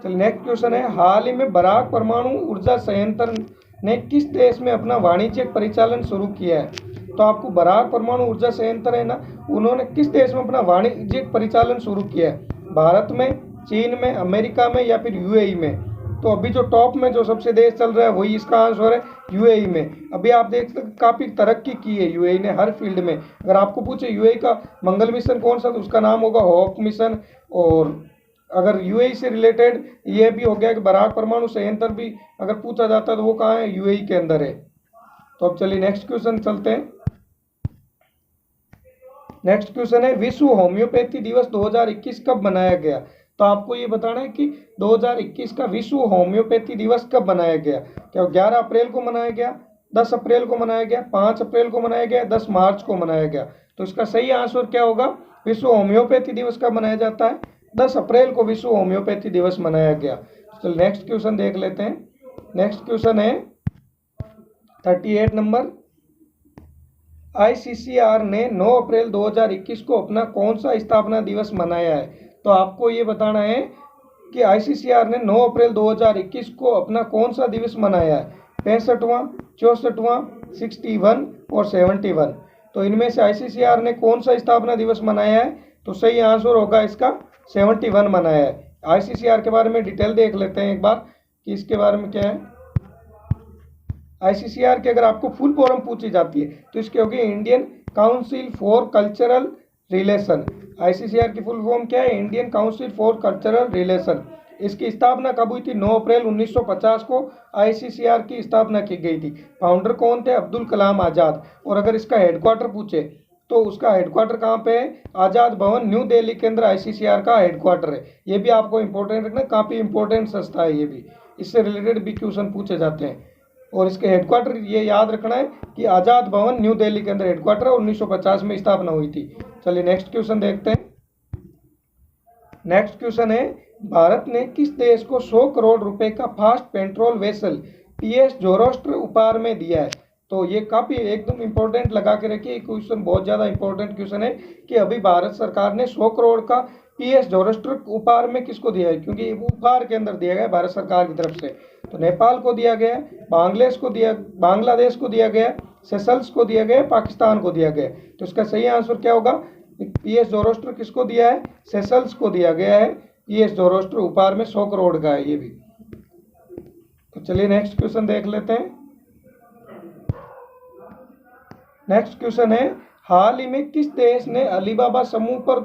चलिए नेक्स्ट क्वेश्चन है, हाल ही में बराक परमाणु ऊर्जा संयंत्र ने किस देश में अपना वाणिज्यिक परिचालन शुरू किया है? तो आपको बराक परमाणु ऊर्जा संयंत्र है ना, उन्होंने किस देश में अपना वाणिज्यिक परिचालन शुरू किया है? भारत में, चीन में, अमेरिका में, या फिर यूएई में? तो अभी जो टॉप में जो सबसे देश चल रहा है वही इसका आंसर है यूएई में। अभी आप देख सकते काफ़ी तरक्की की है यूएई ने हर फील्ड में। अगर आपको पूछे यूएई का मंगल मिशन कौन सा, तो उसका नाम होगा होप मिशन। और अगर यूएई से रिलेटेड ये भी हो गया कि बराक परमाणु संयंत्र भी अगर पूछा जाता है तो वो कहाँ है? यूएई के अंदर है। तो अब चलिए नेक्स्ट क्वेश्चन चलते हैं। नेक्स्ट क्वेश्चन है, विश्व होम्योपैथी दिवस 2021 कब मनाया गया? तो आपको ये बताना है कि 2021 का विश्व होम्योपैथी दिवस कब मनाया गया? क्या 11 अप्रैल को मनाया गया, 10 अप्रैल को मनाया गया, 5 अप्रैल को मनाया गया, 10 मार्च को मनाया गया? तो इसका सही आंसर क्या होगा? विश्व होम्योपैथी दिवस कब मनाया जाता है? 10 अप्रैल को विश्व होम्योपैथी दिवस मनाया गया। तो नेक्स्ट क्वेश्चन देख लेते हैं। नेक्स्ट क्वेश्चन है 38 नंबर, आईसीसीआर ने 9 अप्रैल 2021 को अपना कौन सा स्थापना दिवस मनाया है? तो आपको ये बताना है कि आईसीसीआर ने 9 अप्रैल 2021 को अपना कौन सा दिवस मनाया है? 65वां, 64वां, 61 और 71? तो इनमें से आईसीसीआर ने कौन सा स्थापना दिवस मनाया है? तो सही आंसर होगा इसका 71 मनाया है। आईसीसीआर के बारे में डिटेल देख लेते हैं एक बार कि इसके बारे में क्या है। आईसीसीआर की अगर आपको फुल फॉर्म पूछी जाती है तो इसकी होगी Indian council for cultural relation. ICCR की फुल फॉर्म क्या है? Indian council for cultural relation. इसकी स्थापना कब हुई थी? 9 अप्रैल 1950 को आईसीसीआर की स्थापना की गई थी। फाउंडर कौन थे? अब्दुल कलाम आज़ाद। और अगर इसका हेडक्वार्टर पूछे तो उसका हेडक्वार्टर कहाँ पे है? आज़ाद भवन, न्यू दिल्ली के अंदर आईसीसीआर का हेडक्वार्टर है। ये भी आपको इंपॉर्टेंट रखना, काफ़ी इंपॉर्टेंट संस्था है ये भी, इससे रिलेटेड भी क्वेश्चन पूछे जाते हैं। और इसके हेडक्वार्टर ये याद रखना है कि आज़ाद भवन न्यू दिल्ली के अंदर हेडक्वार्टर 1950 में स्थापना हुई थी। चलिए नेक्स्ट क्वेश्चन देखते हैं। नेक्स्ट क्वेश्चन है, भारत ने किस देश को 100 करोड़ रुपए का फास्ट पेट्रोल वेसल पीएस जोरोस्टर उपहार में दिया है? तो ये काफ़ी एकदम इंपॉर्टेंट लगा के रखिए, क्वेश्चन बहुत ज़्यादा इंपॉर्टेंट क्वेश्चन है कि अभी भारत सरकार ने 100 करोड़ का पीएस जोरोस्टर उपहार में किसको दिया है? क्योंकि उपहार के अंदर दिया गया भारत सरकार की तरफ से। तो नेपाल को दिया गया, बांग्लादेश को दिया गया, सेशल्स को दिया गया, पाकिस्तान को दिया गया। तो इसका सही आंसर क्या होगा? पीएस जोरोस्टर किसको दिया है? सेशल्स को दिया गया है। पीएस जोरोस्टर उपहार में 100 करोड़ का है ये भी। तो चलिए नेक्स्ट क्वेश्चन देख लेते हैं। नेक्स्ट क्वेश्चन है, हाल ही में किस देश ने अलीबाबा समूह पर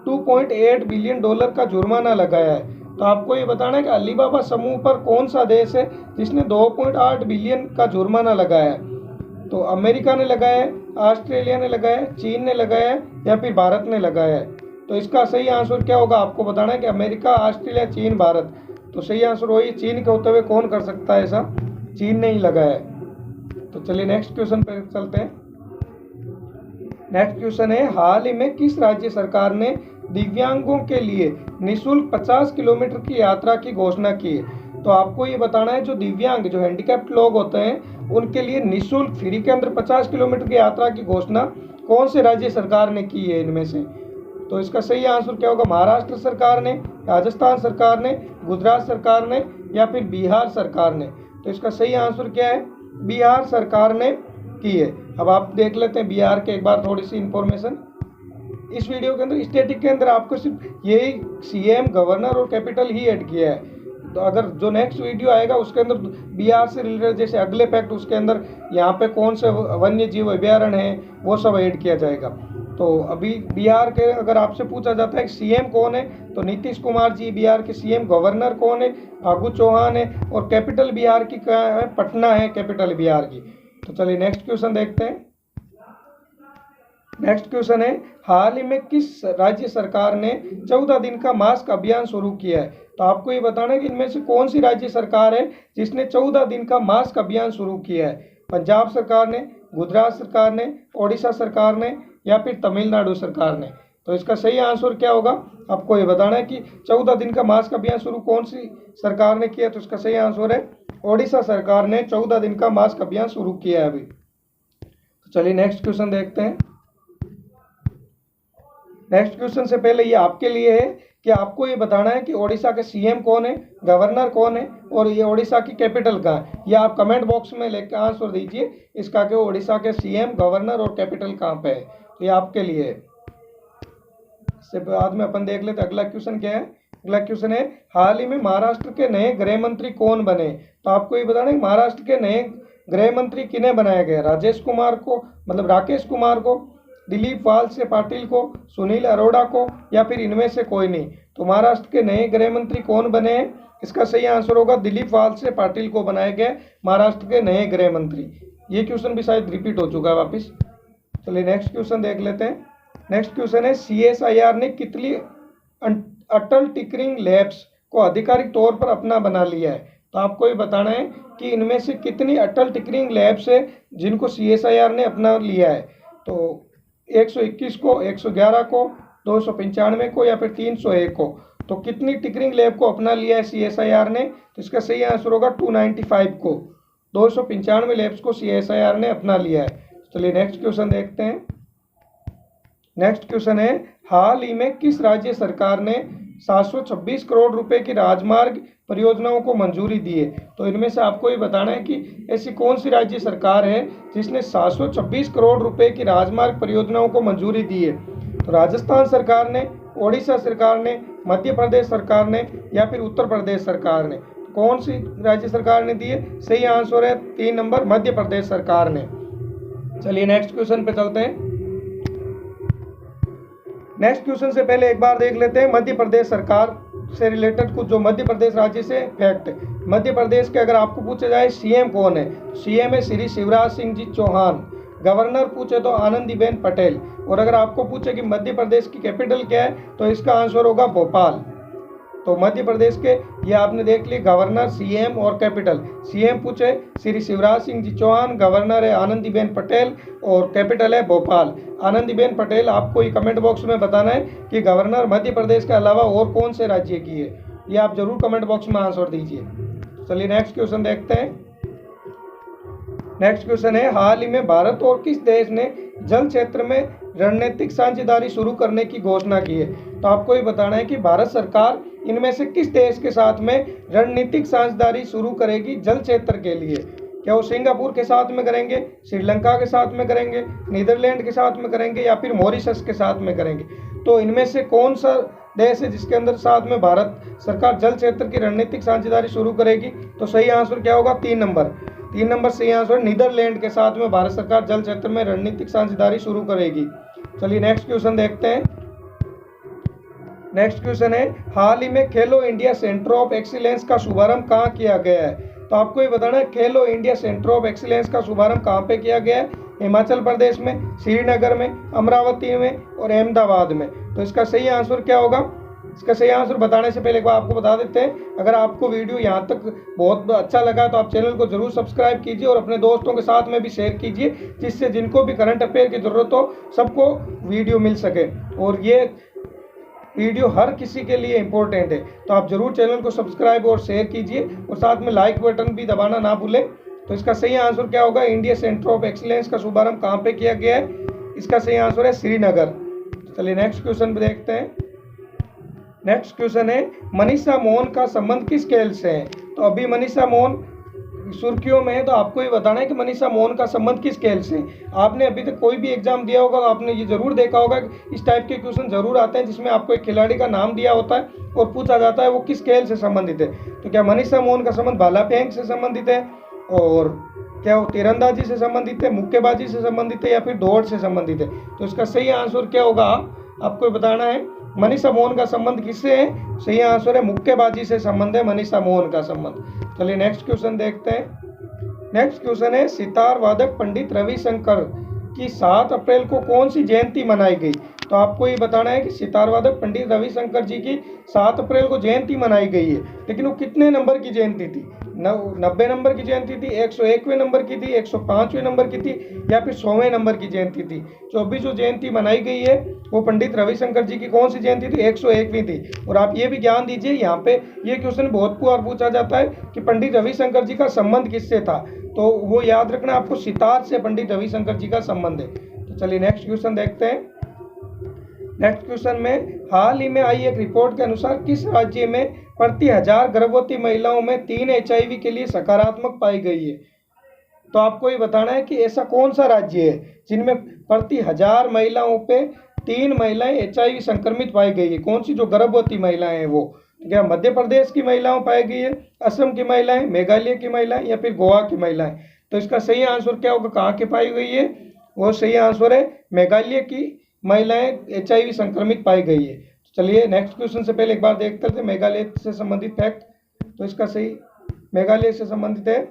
$2.8 बिलियन का जुर्माना लगाया है? तो आपको ये बताना है कि अलीबाबा समूह पर कौन सा देश है जिसने 2.8 बिलियन का जुर्माना लगाया है? तो अमेरिका ने लगाया है, ऑस्ट्रेलिया ने लगाया है, चीन ने लगाया है, या फिर भारत ने लगाया है? तो इसका सही आंसर क्या होगा? आपको बताना है कि अमेरिका, ऑस्ट्रेलिया, चीन, भारत। तो सही आंसर वही चीन के होते हुए कौन कर सकता है ऐसा? चीन ने ही लगाया है। तो चलिए नेक्स्ट क्वेश्चन पे चलते हैं। नेक्स्ट क्वेश्चन है, हाल ही में किस राज्य सरकार ने दिव्यांगों के लिए निःशुल्क 50 किलोमीटर की यात्रा की घोषणा की है? तो आपको ये बताना है जो दिव्यांग, जो हैंडीकैप्ड लोग होते हैं उनके लिए निःशुल्क फ्री के अंदर 50 किलोमीटर की यात्रा की घोषणा कौन से राज्य सरकार ने की है इनमें से? तो इसका सही आंसर क्या होगा? महाराष्ट्र सरकार ने, राजस्थान सरकार ने, गुजरात सरकार ने, या फिर बिहार सरकार ने? तो इसका सही आंसर क्या है? बिहार सरकार ने की है। अब आप देख लेते हैं बिहार के एक बार थोड़ी सी इंफॉर्मेशन। इस वीडियो के अंदर स्टैटिक के अंदर आपको सिर्फ यही सीएम, गवर्नर और कैपिटल ही ऐड किया है। तो अगर जो नेक्स्ट वीडियो आएगा उसके अंदर बिहार से रिलेटेड जैसे अगले फैक्ट, उसके अंदर यहाँ पे कौन से वन्य जीव अभ्यारण्य हैं वो सब ऐड किया जाएगा। तो अभी बिहार के अगर आपसे पूछा जाता है कि सीएम कौन है, तो नीतीश कुमार जी बिहार के सीएम। गवर्नर कौन है? फागू चौहान है। और कैपिटल बिहार की क्या है? पटना है कैपिटल बिहार की। तो चलिए नेक्स्ट क्वेश्चन देखते हैं। नेक्स्ट क्वेश्चन है, हाल ही में किस राज्य सरकार ने 14 दिन का मास्क अभियान शुरू किया है? तो आपको ये बताना है कि इनमें से कौन सी राज्य सरकार है जिसने 14 दिन का मास्क अभियान शुरू किया है? पंजाब सरकार ने, गुजरात सरकार ने, ओडिशा सरकार ने या फिर तमिलनाडु सरकार ने? तो इसका सही आंसर क्या होगा? आपको ये बताना है कि 14 दिन का मास्क अभियान शुरू कौन सी सरकार ने किया। तो इसका सही आंसर है ओडिशा सरकार ने 14 दिन का मास्क अभियान शुरू किया है अभी। तो चलिए नेक्स्ट क्वेश्चन देखते हैं। नेक्स्ट क्वेश्चन से पहले ये आपके लिए है कि आपको ये बताना है कि ओडिशा के सीएम कौन है, गवर्नर कौन है और ये ओडिशा की कैपिटल कहाँ है। ये आप कमेंट बॉक्स में लेकर आंसर दीजिए इसका कि ओडिशा के सीएम, गवर्नर और कैपिटल कहाँ पे है। तो ये आपके लिए है। इससे बाद में अपन देख लेते अगला क्वेश्चन क्या है। अगला क्वेश्चन है, हाल ही में महाराष्ट्र के नए गृह मंत्री कौन बने? तो आपको ये बताना है महाराष्ट्र के नए गृह मंत्री किन्हें बनाया गया? राजेश कुमार को, मतलब राकेश कुमार को, दिलीप वालसे पाटिल को, सुनील अरोड़ा को या फिर इनमें से कोई नहीं? तो महाराष्ट्र के नए गृह मंत्री कौन बने हैं? इसका सही आंसर होगा दिलीप वालसे पाटिल को बनाया गया महाराष्ट्र के नए गृह मंत्री। ये क्वेश्चन भी शायद रिपीट हो चुका है वापस। चलिए नेक्स्ट क्वेश्चन देख लेते हैं। नेक्स्ट क्वेश्चन है, CSIR ने कितनी अटल टिकरिंग लैब्स को आधिकारिक तौर पर अपना बना लिया है? तो आपको ये बताना है कि इनमें से कितनी अटल टिकरिंग लैब्स है जिनको CSIR ने अपना लिया है। तो 121 को, 111 को, 295 को या फिर 301 को? तो कितनी टिकरिंग लैब को अपना लिया है CSIR ने? तो इसका सही आंसर होगा 295 को। 295 लैब्स को CSIR ने अपना लिया है। चलिए नेक्स्ट क्वेश्चन देखते हैं। नेक्स्ट क्वेश्चन है, हाल ही में किस राज्य सरकार ने 726 करोड़ रुपए की राजमार्ग परियोजनाओं को मंजूरी दी है? तो इनमें से आपको ये बताना है कि ऐसी कौन सी राज्य सरकार है जिसने 726 करोड़ रुपए की राजमार्ग परियोजनाओं को मंजूरी दी है? तो राजस्थान सरकार ने, ओडिशा सरकार ने, मध्य प्रदेश सरकार ने या फिर उत्तर प्रदेश सरकार ने? कौन सी राज्य सरकार ने दी है? सही आंसर है 3 नंबर, मध्य प्रदेश सरकार ने। चलिए नेक्स्ट क्वेश्चन पे चलते हैं। नेक्स्ट क्वेश्चन से पहले एक बार देख लेते हैं मध्य प्रदेश सरकार से रिलेटेड कुछ जो मध्य प्रदेश राज्य से फैक्ट। मध्य प्रदेश के अगर आपको पूछा जाए सीएम कौन है, सीएम है श्री शिवराज सिंह जी चौहान। गवर्नर पूछे तो आनंदीबेन पटेल। और अगर आपको पूछे कि मध्य प्रदेश की कैपिटल क्या है तो इसका आंसर होगा भोपाल। तो मध्य प्रदेश के ये आपने देख ली गवर्नर, सीएम और कैपिटल। सीएम पूछे श्री शिवराज सिंह जी चौहान, गवर्नर है आनंदीबेन पटेल और कैपिटल है भोपाल। आनंदीबेन पटेल आपको ये कमेंट बॉक्स में बताना है कि गवर्नर मध्य प्रदेश के अलावा और कौन से राज्य की है। ये आप जरूर कमेंट बॉक्स में आंसर दीजिए। चलिए नेक्स्ट क्वेश्चन देखते हैं। नेक्स्ट क्वेश्चन है, हाल ही में भारत और किस देश ने जल क्षेत्र में रणनीतिक साझेदारी शुरू करने की घोषणा की है? तो आपको ये बताना है कि भारत सरकार इनमें से किस देश के साथ में रणनीतिक साझेदारी शुरू करेगी जल क्षेत्र के लिए? क्या वो सिंगापुर के साथ में करेंगे, श्रीलंका के साथ में करेंगे, नीदरलैंड के साथ में करेंगे या फिर मॉरिशस के साथ में करेंगे? तो इनमें से कौन सा देश है जिसके अंदर साथ में भारत सरकार जल क्षेत्र की रणनीतिक साझेदारी शुरू करेगी? तो सही आंसर क्या होगा? 3 नंबर। 3 नंबर सही आंसर, नीदरलैंड के साथ में भारत सरकार जल क्षेत्र में रणनीतिक साझेदारी शुरू करेगी। चलिए नेक्स्ट क्वेश्चन देखते हैं। नेक्स्ट क्वेश्चन है, हाल ही में खेलो इंडिया सेंटर ऑफ एक्सीलेंस का शुभारंभ कहाँ किया गया है? तो आपको ये बताना है खेलो इंडिया सेंटर ऑफ एक्सीलेंस का शुभारंभ कहाँ पे किया गया है? हिमाचल प्रदेश में, श्रीनगर में, अमरावती में और अहमदाबाद में। तो इसका सही आंसर क्या होगा? इसका सही आंसर बताने से पहले एक बार आपको बता देते हैं, अगर आपको वीडियो यहाँ तक बहुत अच्छा लगा तो आप चैनल को जरूर सब्सक्राइब कीजिए और अपने दोस्तों के साथ में भी शेयर कीजिए, जिससे जिनको भी करंट अफेयर की जरूरत हो सबको वीडियो मिल सके। और ये वीडियो हर किसी के लिए इम्पोर्टेंट है, तो आप जरूर चैनल को सब्सक्राइब और शेयर कीजिए और साथ में लाइक बटन भी दबाना ना भूलें। तो इसका सही आंसर क्या होगा? इंडिया सेंटर ऑफ एक्सीलेंस का शुभारंभ कहाँ पे किया गया है? इसका सही आंसर है श्रीनगर। चलिए नेक्स्ट क्वेश्चन पे देखते हैं। नेक्स्ट क्वेश्चन है, मनीषा मोहन का संबंध किस खेल से है? तो अभी मनीषा मोहन सुर्खियों में है, तो आपको ये बताना है कि मनीषा मोहन का संबंध किस खेल से। आपने अभी तक कोई भी एग्जाम दिया होगा तो आपने ये जरूर देखा होगा कि इस टाइप के क्वेश्चन जरूर आते हैं जिसमें आपको एक खिलाड़ी का नाम दिया होता है और पूछा जाता है वो किस खेल से संबंधित है। तो क्या मनीषा मोहन का संबंध भाला फेंक से संबंधित है, और क्या वो तीरंदाजी से संबंधित है, मुक्केबाजी से संबंधित है या फिर दौड़ से संबंधित है? तो इसका सही आंसर क्या होगा आपको बताना है। मनीषा मोहन का संबंध किससे है? सही आंसर है मुक्केबाजी से संबंध है मनीषा मोहन का संबंध। चलिए नेक्स्ट क्वेश्चन देखते हैं। नेक्स्ट क्वेश्चन है, सितार वादक पंडित रविशंकर कि 7 अप्रैल को कौन सी जयंती मनाई गई। तो आपको ये बताना है कि सितार वादक पंडित रविशंकर जी की 7 अप्रैल को जयंती मनाई गई है, लेकिन वो कितने नंबर की जयंती थी? 90 नंबर की जयंती थी, 101वें नंबर की थी, 105वें नंबर की थी, या फिर 100वें नंबर की जयंती थी? तो अभी जो जयंती मनाई गई है वो पंडित रविशंकर जी की कौन सी जयंती थी? 101वीं थी। और आप ये भी ज्ञान दीजिए, यहाँ पे ये क्वेश्चन बहुत बार पूछा जाता है कि पंडित रविशंकर जी का संबंध किससे था, तो वो याद रखना आपको, सितार से पंडित रविशंकर जी का संबंध है। तो चलिए नेक्स्ट क्वेश्चन देखते हैं। नेक्स्ट क्वेश्चन में, हाल ही में आई एक रिपोर्ट के अनुसार किस राज्य में प्रति 1000 गर्भवती महिलाओं में 3 HIV के लिए सकारात्मक पाई गई है? तो आपको ये बताना है कि ऐसा कौन सा राज्य है जिनमें प्रति 1000 महिलाओं पे 3 महिलाएं HIV संक्रमित पाई गई है। कौन सी जो गर्भवती महिलाएं हैं वो? क्या मध्य प्रदेश की महिलाओं पाई गई है, असम की महिलाएं, मेघालय की महिलाएं, या फिर गोवा की महिलाएं? तो इसका सही आंसर क्या होगा, कहाँ की पाई गई है? वो सही आंसर है मेघालय की महिलाएं HIV संक्रमित पाई गई है। चलिए नेक्स्ट क्वेश्चन से पहले एक बार देखते थे मेघालय से संबंधित फैक्ट। तो इसका सही मेघालय से संबंधित है।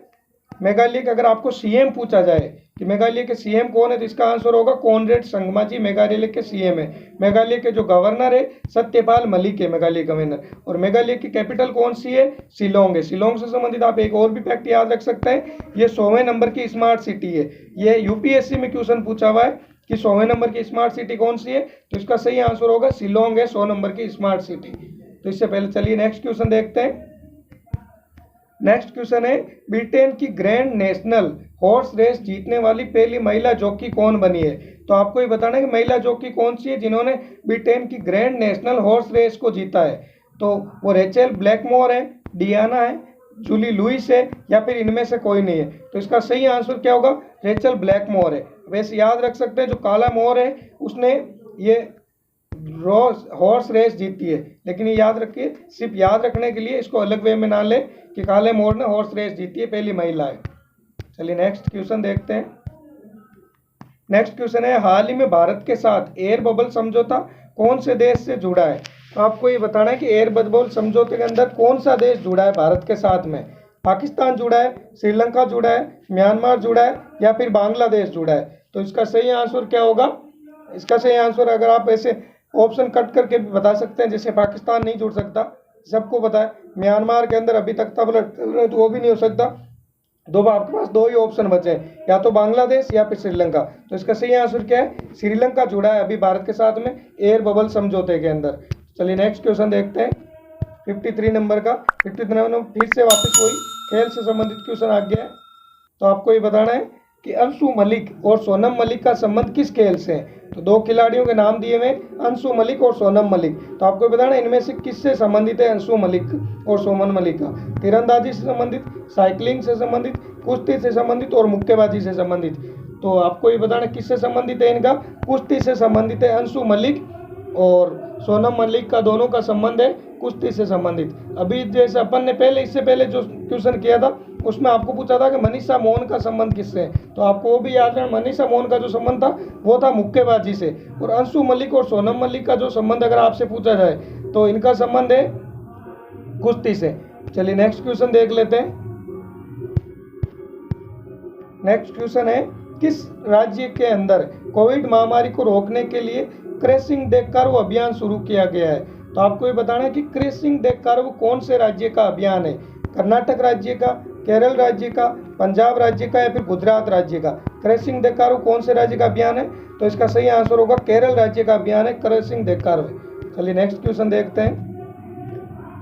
मेघालय का अगर आपको सीएम पूछा जाए कि मेघालय के सीएम कौन है, तो इसका आंसर होगा कॉनरेड संगमा जी मेघालय के सीएम है। मेघालय के जो गवर्नर है सत्यपाल मलिक है, मेघालय गवर्नर। और मेघालय की कैपिटल कौन सी है? शिलोंग है। शिलोंग से संबंधित आप एक और भी फैक्ट याद रख सकते हैं, ये 100वें नंबर की स्मार्ट सिटी है। ये यूपीएससी में क्वेश्चन पूछा हुआ है कि 100वें नंबर की स्मार्ट सिटी कौन सी है, तो इसका सही आंसर होगा शिलोंग है, 100 नंबर की स्मार्ट सिटी। तो इससे पहले चलिए नेक्स्ट क्वेश्चन देखते हैं। नेक्स्ट क्वेश्चन है, ब्रिटेन की ग्रैंड नेशनल हॉर्स रेस जीतने वाली पहली महिला जॉकी कौन बनी है? तो आपको ये बताना है कि महिला जॉकी कौन सी है जिन्होंने ब्रिटेन की ग्रैंड नेशनल हॉर्स रेस को जीता है। तो वो रेचल ब्लैकमोर है, डियाना है, जूली लुइस है, या फिर इनमें से कोई नहीं है? तो इसका सही आंसर क्या होगा? रेचल ब्लैकमोर है। वैसे याद रख सकते हैं जो काला मोर है उसने ये हॉर्स रेस जीती है, लेकिन ये याद रखिए, सिर्फ याद रखने के लिए, इसको अलग वे में ना ले कि काले मोर ने हॉर्स रेस जीती है, पहली महिला है। चलिए नेक्स्ट क्वेश्चन देखते हैं। नेक्स्ट क्वेश्चन है, हाल ही में भारत के साथ एयर बबल समझौता कौन से देश से जुड़ा है? तो आपको ये बताना है कि एयर बबल समझौते के अंदर कौन सा देश जुड़ा है भारत के साथ में। पाकिस्तान जुड़ा है, श्रीलंका जुड़ा है, म्यांमार जुड़ा है, या फिर बांग्लादेश जुड़ा है? तो इसका सही आंसर क्या होगा? इसका सही आंसर, अगर आप ऐसे ऑप्शन कट करके भी बता सकते हैं, जैसे पाकिस्तान नहीं जुड़ सकता, सबको पता है। म्यांमार के अंदर अभी तक तबला तो वो भी नहीं हो सकता। आपके पास दो ही ऑप्शन बचे हैं, या तो बांग्लादेश या फिर श्रीलंका। तो इसका सही आंसर क्या है? श्रीलंका जुड़ा है अभी भारत के साथ में एयर बबल समझौते के अंदर। चलिए नेक्स्ट क्वेश्चन देखते हैं 53 नंबर का। 53 नंबर फिर से वापस वही खेल से संबंधित क्वेश्चन आ गया है। तो आपको ये बताना है कि अंशु मलिक और सोनम मलिक का संबंध किस खेल से है? तो दो खिलाड़ियों के नाम दिए हुए, अंशु मलिक और सोनम मलिक। तो आपको बताना है इनमें से किससे संबंधित है अंशु मलिक और सोनम मलिक का? तीरंदाजी से संबंधित, साइकिलिंग से संबंधित, कुश्ती से संबंधित और मुक्केबाजी से संबंधित? तो आपको ये बताना किससे संबंधित है इनका? कुश्ती से संबंधित है अंशु मलिक, और सोनम मलिक का दोनों का संबंध है कुश्ती से संबंधित। अभी जैसे अपन ने पहले, इससे पहले जो क्वेश्चन किया था उसमें आपको पूछा था कि मनीषा मोहन का संबंध किससे है, तो आपको वो भी याद है। मनीषा मोहन का जो संबंध था वो था मुक्केबाजी से। और अंशु मलिक और सोनम मलिक का जो संबंध अगर आपसे पूछा जाए तो इनका संबंध है कुश्ती से। चलिए नेक्स्ट क्वेश्चन देख लेते हैं। नेक्स्ट क्वेश्चन है, किस राज्य के अंदर कोविड महामारी को रोकने के लिए क्रैशिंग द कर्व अभियान शुरू किया गया है? तो आपको ये बताना है कि क्रैशिंग द कर्व कौन से राज्य का अभियान है? कर्नाटक राज्य का, केरल राज्य का, पंजाब राज्य का, या फिर गुजरात राज्य का? क्रैशिंग द कर्व कौन से राज्य का अभियान है? तो इसका सही आंसर होगा केरल राज्य का अभियान है क्रैशिंग द कर्व। चलिए नेक्स्ट क्वेश्चन देखते हैं।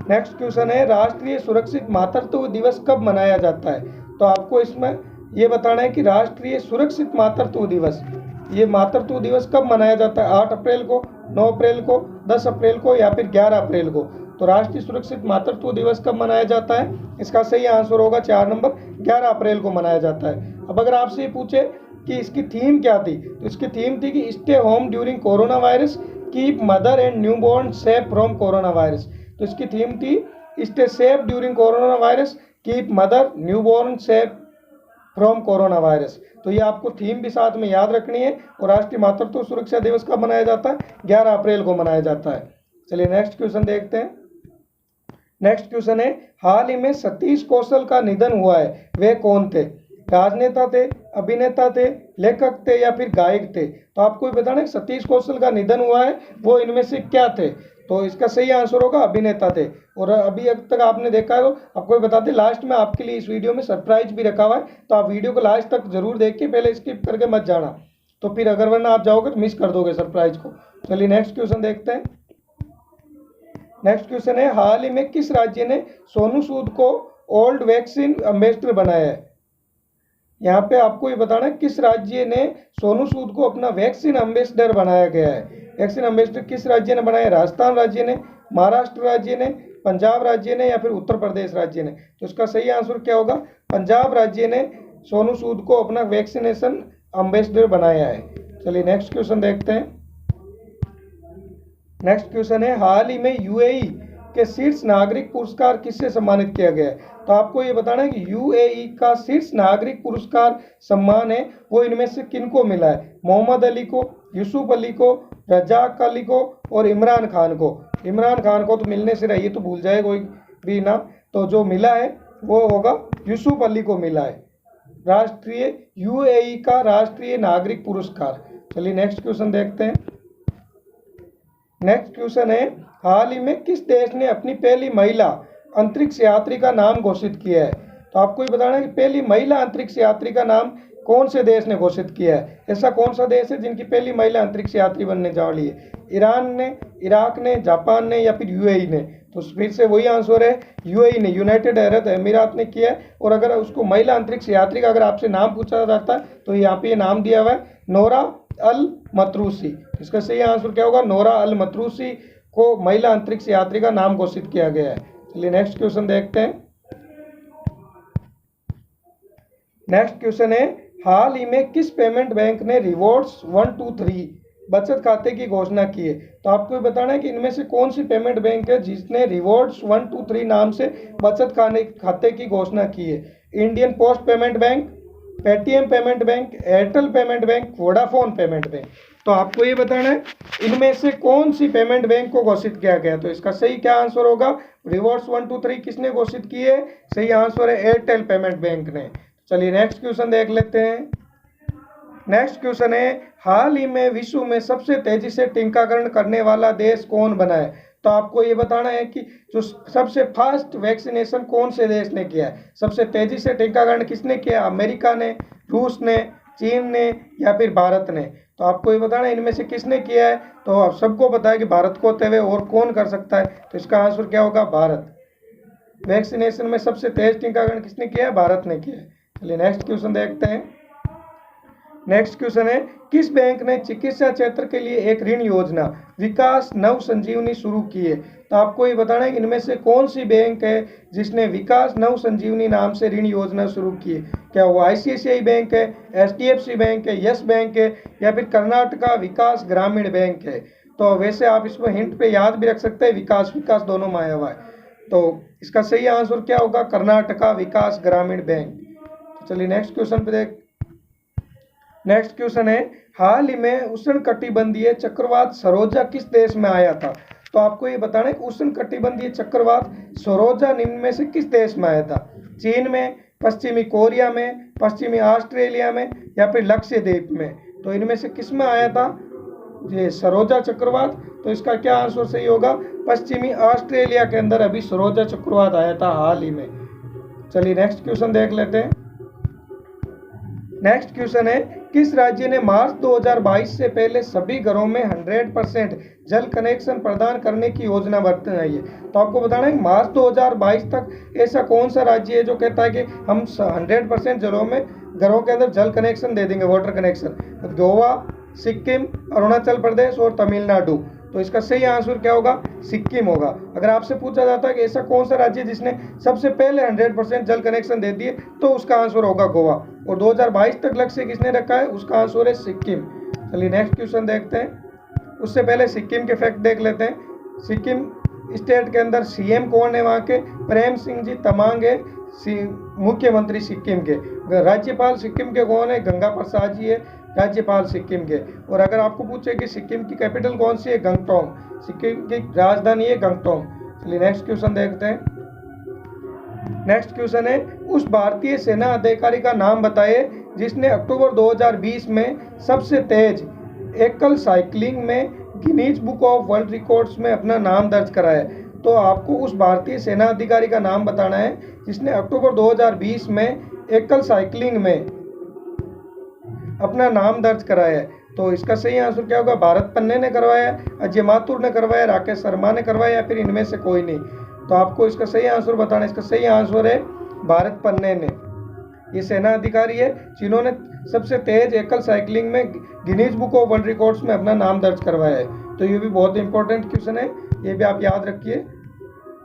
नेक्स्ट क्वेश्चन है, राष्ट्रीय सुरक्षित मातृत्व दिवस कब मनाया जाता है? तो आपको इसमें ये बताना है कि राष्ट्रीय सुरक्षित मातृत्व दिवस, ये मातृत्व दिवस कब मनाया जाता है? 8 अप्रैल को, 9 अप्रैल को, 10 अप्रैल को, या फिर 11 अप्रैल को? तो राष्ट्रीय सुरक्षित मातृत्व दिवस कब मनाया जाता है? इसका सही आंसर होगा 4 नंबर, 11 अप्रैल को मनाया जाता है। अब अगर आपसे ये पूछे कि इसकी थीम क्या थी, तो इसकी थीम थी कि stay home during corona virus, keep mother and newborn safe from corona virus. तो इसकी थीम थी stay safe during corona virus, keep mother newborn safe from corona virus. तो ये आपको थीम भी साथ में याद रखनी है। और राष्ट्रीय मातृत्व सुरक्षा दिवस कब मनाया जाता है? 11 अप्रैल को मनाया जाता है। चलिए नेक्स्ट क्वेश्चन देखते हैं। नेक्स्ट क्वेश्चन है, हाल ही में सतीश कौशल का निधन हुआ है, वे कौन थे? राजनेता थे, अभिनेता थे, लेखक थे या फिर गायक थे? तो आपको ये बताना है सतीश कौशल का निधन हुआ है, वो इनमें से क्या थे? तो इसका सही आंसर होगा अभिनेता थे। और अभी अब तक आपने देखा है तो आपको ये बता दें, लास्ट में आपके लिए इस वीडियो में सरप्राइज भी रखा हुआ है, तो आप वीडियो को लास्ट तक जरूर देखिए, पहले स्किप करके मत जाना, तो फिर अगर वरना आप जाओगे तो मिस कर दोगे सरप्राइज को। चलिए नेक्स्ट क्वेश्चन देखते हैं। नेक्स्ट क्वेश्चन है, हाल ही में किस राज्य ने सोनू सूद को ओल्ड वैक्सीन एम्बेसडर बनाया है? यहाँ पे आपको ये बताना है किस राज्य ने सोनू सूद को अपना वैक्सीन एम्बेसडर बनाया गया है। वैक्सीन एम्बेसडर किस राज्य ने बनाया? राजस्थान राज्य ने, महाराष्ट्र राज्य ने, पंजाब राज्य ने या फिर उत्तर प्रदेश राज्य ने? तो इसका सही आंसर क्या होगा? पंजाब राज्य ने सोनू सूद को अपना वैक्सीनेशन एम्बेसडर बनाया है। चलिए नेक्स्ट क्वेश्चन देखते हैं। नेक्स्ट क्वेश्चन है, हाल ही में यूएई के शीर्ष नागरिक पुरस्कार किससे सम्मानित किया गया है? तो आपको ये बताना है कि यूएई का शीर्ष नागरिक पुरस्कार सम्मान है वो इनमें से किनको मिला है? मोहम्मद अली को, यूसुफ अली को, रजाक अली को और इमरान खान को। इमरान खान को तो मिलने से रहिए तो भूल जाए कोई भी ना, तो जो मिला है वो होगा यूसुफ अली को मिला है राष्ट्रीय यूएई का राष्ट्रीय नागरिक पुरस्कार। चलिए नेक्स्ट क्वेश्चन देखते हैं। नेक्स्ट क्वेश्चन है, हाल ही में किस देश ने अपनी पहली महिला अंतरिक्ष यात्री का नाम घोषित किया है? तो आपको ये बताना है कि पहली महिला अंतरिक्ष यात्री का नाम कौन से देश ने घोषित किया है? ऐसा कौन सा देश है जिनकी पहली महिला अंतरिक्ष यात्री बनने जा रही है? ईरान ने, इराक ने, जापान ने या फिर यूएई ने? तो फिर से वही आंसर है यूएई ने, यूनाइटेड अरब अमीरात ने किया है। और अगर उसको महिला अंतरिक्ष यात्री का अगर आपसे नाम पूछा जाता है तो यहाँ पे ये नाम दिया हुआ है नोरा अल मतरूसी। इसका सही आंसर क्या होगा? नोरा अल मतरूसी को महिला अंतरिक्ष यात्री का नाम घोषित किया गया है। चलिए नेक्स्ट क्वेश्चन देखते हैं। नेक्स्ट क्वेश्चन है, हाल ही में किस पेमेंट बैंक ने रिवॉर्ड्स 123 बचत खाते की घोषणा की है? तो आपको बताना है कि इनमें से कौन सी पेमेंट बैंक है जिसने रिवॉर्ड्स 123 नाम से बचत खाते की घोषणा की है? Indian post payment bank, Paytm payment bank, Airtel payment bank, Vodafone payment bank. तो आपको ये बताना है इनमें से कौन सी पेमेंट बैंक को घोषित किया गया। तो इसका सही क्या आंसर होगा? रिवॉर्ड्स 123 किसने घोषित की है? सही आंसर है एयरटेल पेमेंट बैंक ने। चलिए नेक्स्ट क्वेश्चन देख लेते हैं। नेक्स्ट क्वेश्चन है, हाल ही में विश्व में सबसे तेजी से टीकाकरण करने वाला देश कौन बना है? तो आपको ये बताना है कि जो सबसे फास्ट वैक्सीनेशन कौन से देश ने किया है? सबसे तेजी से टीकाकरण किसने किया? अमेरिका ने, रूस ने, चीन ने या फिर भारत ने? तो आपको ये बताना है इनमें से किसने किया है। तो आप सबको पता है कि भारत को होते हुए और कौन कर सकता है? तो इसका आंसर क्या होगा? भारत। वैक्सीनेशन में सबसे तेज टीकाकरण किसने किया है? भारत ने किया है। चलिए नेक्स्ट क्वेश्चन देखते हैं। नेक्स्ट क्वेश्चन है, किस बैंक ने चिकित्सा क्षेत्र के लिए एक ऋण योजना विकास नव संजीवनी शुरू की है? तो आपको ये बताना है कि इनमें से कौन सी बैंक है जिसने विकास नव संजीवनी नाम से ऋण योजना शुरू की है? क्या वो आईसीआईसीआई बैंक है, एचडीएफसी बैंक है, यस बैंक है या फिर कर्नाटका विकास ग्रामीण बैंक है? तो वैसे आप इसमें हिंट पे याद भी रख सकते हैं, विकास विकास दोनों में आया हुआ है। तो इसका सही आंसर क्या होगा? कर्नाटका विकास ग्रामीण बैंक। चलिए नेक्स्ट क्वेश्चन पे देख। नेक्स्ट क्वेश्चन है, हाल ही में उष्णकटिबंधीय चक्रवात सरोजा किस देश में आया था? तो आपको ये बताना है कि उष्णकटिबंधीय चक्रवात सरोजा निम्न में से किस देश में आया था? चीन में, पश्चिमी कोरिया में, पश्चिमी ऑस्ट्रेलिया में या फिर लक्षद्वीप में? तो इनमें से किस में आया था ये सरोजा चक्रवात? तो इसका क्या आंसर सही होगा? पश्चिमी ऑस्ट्रेलिया के अंदर अभी सरोजा चक्रवात आया था हाल ही में। चलिए नेक्स्ट क्वेश्चन देख लेते हैं। नेक्स्ट क्वेश्चन है, किस राज्य ने मार्च 2022 से पहले सभी घरों में 100% जल कनेक्शन प्रदान करने की योजना बनाई है? तो आपको बताना है मार्च 2022 तक ऐसा कौन सा राज्य है जो कहता है कि हम 100% घरों के अंदर जल कनेक्शन दे देंगे, वाटर कनेक्शन? गोवा, सिक्किम, अरुणाचल प्रदेश और तमिलनाडु। तो इसका सही आंसर क्या होगा? सिक्किम होगा। अगर आपसे पूछा जाता है कि ऐसा कौन सा राज्य जिसने सबसे पहले 100% जल कनेक्शन दे दिए, तो उसका आंसर होगा गोवा। और 2022 तक लक्ष्य किसने रखा है? उसका आंसर है सिक्किम। चलिए नेक्स्ट क्वेश्चन देखते हैं। उससे पहले सिक्किम के फैक्ट देख लेते हैं। सिक्किम स्टेट के अंदर सीएम कौन है? वहाँ के प्रेम सिंह जी तमांग है मुख्यमंत्री सिक्किम के। राज्यपाल सिक्किम के कौन है? गंगा प्रसाद जी है राज्यपाल सिक्किम के। और अगर आपको पूछे कि सिक्किम की कैपिटल कौन सी है? गंगटोक। सिक्किम की राजधानी है गंगटोक। चलिए नेक्स्ट क्वेश्चन देखते हैं। नेक्स्ट क्वेश्चन है, उस भारतीय सेना अधिकारी का नाम बताइए जिसने अक्टूबर 2020 में सबसे तेज एकल साइकिलिंग में Guinness book of world records में अपना नाम दर्ज कराया है। तो आपको उस भारतीय सेना अधिकारी का नाम बताना है जिसने अक्टूबर 2020 में एकल साइकिलिंग में अपना नाम दर्ज कराया है। तो इसका सही आंसर क्या होगा? भारत पन्ने ने करवाया, अजय माथुर ने करवाया, राकेश शर्मा ने करवाया, या फिर इनमें से कोई नहीं। तो आपको इसका सही आंसर बताना है। इसका सही आंसर है भारत पन्ने ने। ये सेना अधिकारी है जिन्होंने सबसे तेज एकल साइकिलिंग में Guinness book of world records में अपना नाम दर्ज करवाया है। तो ये भी बहुत इंपॉर्टेंट क्वेश्चन है, ये भी आप याद रखिए।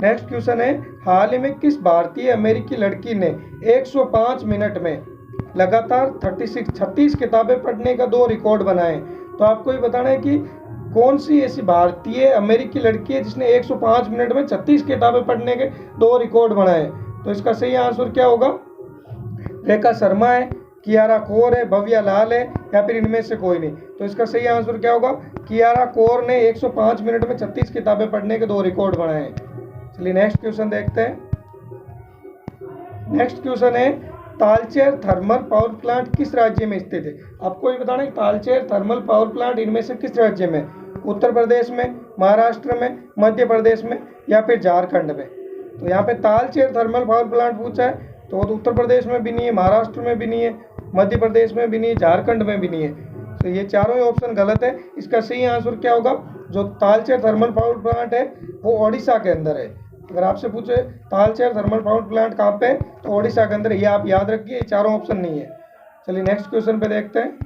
नेक्स्ट क्वेश्चन है, हाल ही में किस भारतीय अमेरिकी लड़की ने 105 मिनट में लगातार 36 किताबें पढ़ने का 2 रिकॉर्ड बनाए? तो आपको ये बताना है कि कौन सी ऐसी भारतीय अमेरिकी लड़की है जिसने 105 मिनट में 36 किताबें पढ़ने के 2 रिकॉर्ड बनाए? तो इसका सही आंसर क्या होगा? रेखा शर्मा है, कियारा कौर है, भव्या लाल है, या फिर इनमें से कोई नहीं। तो इसका सही आंसर क्या होगा? कियारा कौर ने 105 मिनट में 36 किताबें पढ़ने के 2 रिकॉर्ड बनाए हैं। चलिए नेक्स्ट क्वेश्चन देखते हैं। नेक्स्ट क्वेश्चन है, तालचेर थर्मल पावर प्लांट किस राज्य में स्थित है? आपको ये बताना है तालचेर थर्मल पावर प्लांट इनमें से किस राज्य में? उत्तर प्रदेश में, महाराष्ट्र में, मध्य प्रदेश में, या फिर झारखंड में? तो यहाँ पे तालचेर थर्मल पावर प्लांट पूछा है, तो वो तो उत्तर प्रदेश में भी नहीं है, महाराष्ट्र में भी नहीं है, मध्य प्रदेश में भी नहीं है, झारखंड में भी नहीं है। तो ये चारों ही ऑप्शन गलत है। इसका सही आंसर क्या होगा? जो तालचेर थर्मल पावर प्लांट है वो ओडिशा के अंदर है। अगर आपसे पूछे तालचेर थर्मल पावर प्लांट कहाँ पे, तो ओडिशा के अंदर। ये आप याद रखिए, ये चारों ऑप्शन नहीं है। चलिए नेक्स्ट क्वेश्चन पे देखते हैं।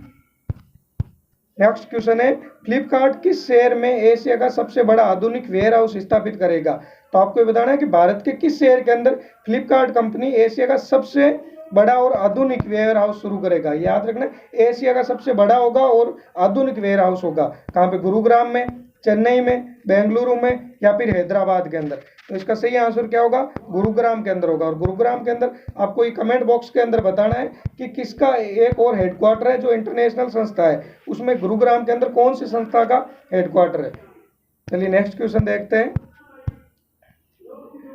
नेक्स्ट क्वेश्चन है, फ्लिपकार्ट किस शहर में एशिया का सबसे बड़ा आधुनिक वेयर हाउस स्थापित करेगा? तो आपको ये बताना है कि भारत के किस शहर के अंदर फ्लिपकार्ट कंपनी एशिया का सबसे बड़ा और आधुनिक वेयर हाउस शुरू करेगा। याद रखना, एशिया का सबसे बड़ा होगा और आधुनिक वेयर हाउस होगा। कहाँ पे? गुरुग्राम में, चेन्नई में, बेंगलुरु में, या फिर हैदराबाद के अंदर। तो इसका सही आंसर क्या होगा? गुरुग्राम के अंदर होगा। और गुरुग्राम के अंदर आपको ये कमेंट बॉक्स के अंदर बताना है कि किसका एक और हेडक्वार्टर है जो इंटरनेशनल संस्था है, उसमें गुरुग्राम के अंदर कौन सी संस्था का हेडक्वार्टर है। चलिए नेक्स्ट क्वेश्चन देखते हैं।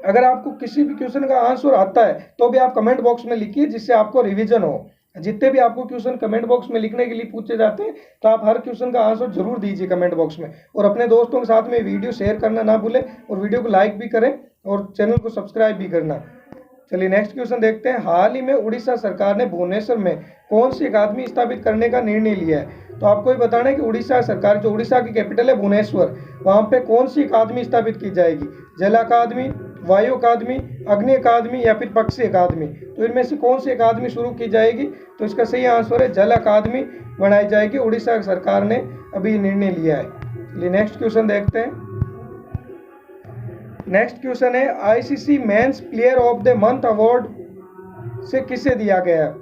अगर आपको किसी भी क्वेश्चन का आंसर आता है तो भी आप कमेंट बॉक्स में लिखिए, जिससे आपको रिवीजन हो। जितने भी आपको क्वेश्चन कमेंट बॉक्स में लिखने के लिए पूछे जाते हैं, तो आप हर क्वेश्चन का आंसर जरूर दीजिए कमेंट बॉक्स में। और अपने दोस्तों के साथ में वीडियो शेयर करना ना भूलें, और वीडियो को लाइक भी करें और चैनल को सब्सक्राइब भी करना। चलिए नेक्स्ट क्वेश्चन देखते हैं। हाल ही में उड़ीसा सरकार ने भुवनेश्वर में कौन सी अकादमी स्थापित करने का निर्णय लिया है? तो आपको ये बताना है कि उड़ीसा सरकार, जो उड़ीसा की कैपिटल है भुवनेश्वर, वहाँ पे कौन सी अकादमी स्थापित की जाएगी? जल अकादमी, वायु अकादमी, अग्नि अकादमी, या फिर पक्षी अकादमी? तो इनमें से कौन सी अकादमी शुरू की जाएगी? तो इसका सही आंसर है जल अकादमी बनाई जाएगी। उड़ीसा सरकार ने अभी निर्णय लिया है। चलिए नेक्स्ट क्वेश्चन देखते हैं। नेक्स्ट क्वेश्चन है, ICC men's player of the month award से किसे दिया गया है?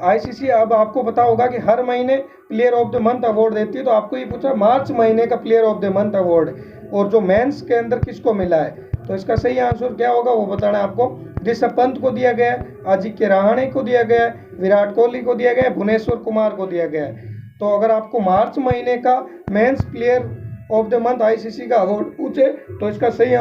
आईसीसी, अब आपको पता होगा कि हर महीने player of the month award देती है। तो आपको ये पूछा मार्च महीने का player of the month award, और जो मेंस के अंदर किसको मिला है? तो इसका सही आंसर क्या होगा वो बताना है आपको। ऋषभ पंत को दिया गया है, अजिंक्य रहाणे को दिया गया है, विराट कोहली को दिया गया है, भुवनेश्वर कुमार को दिया गया है। तो अगर आपको मार्च महीने का men's player of the month ICC का अवार्ड पूछे, तो इसका सही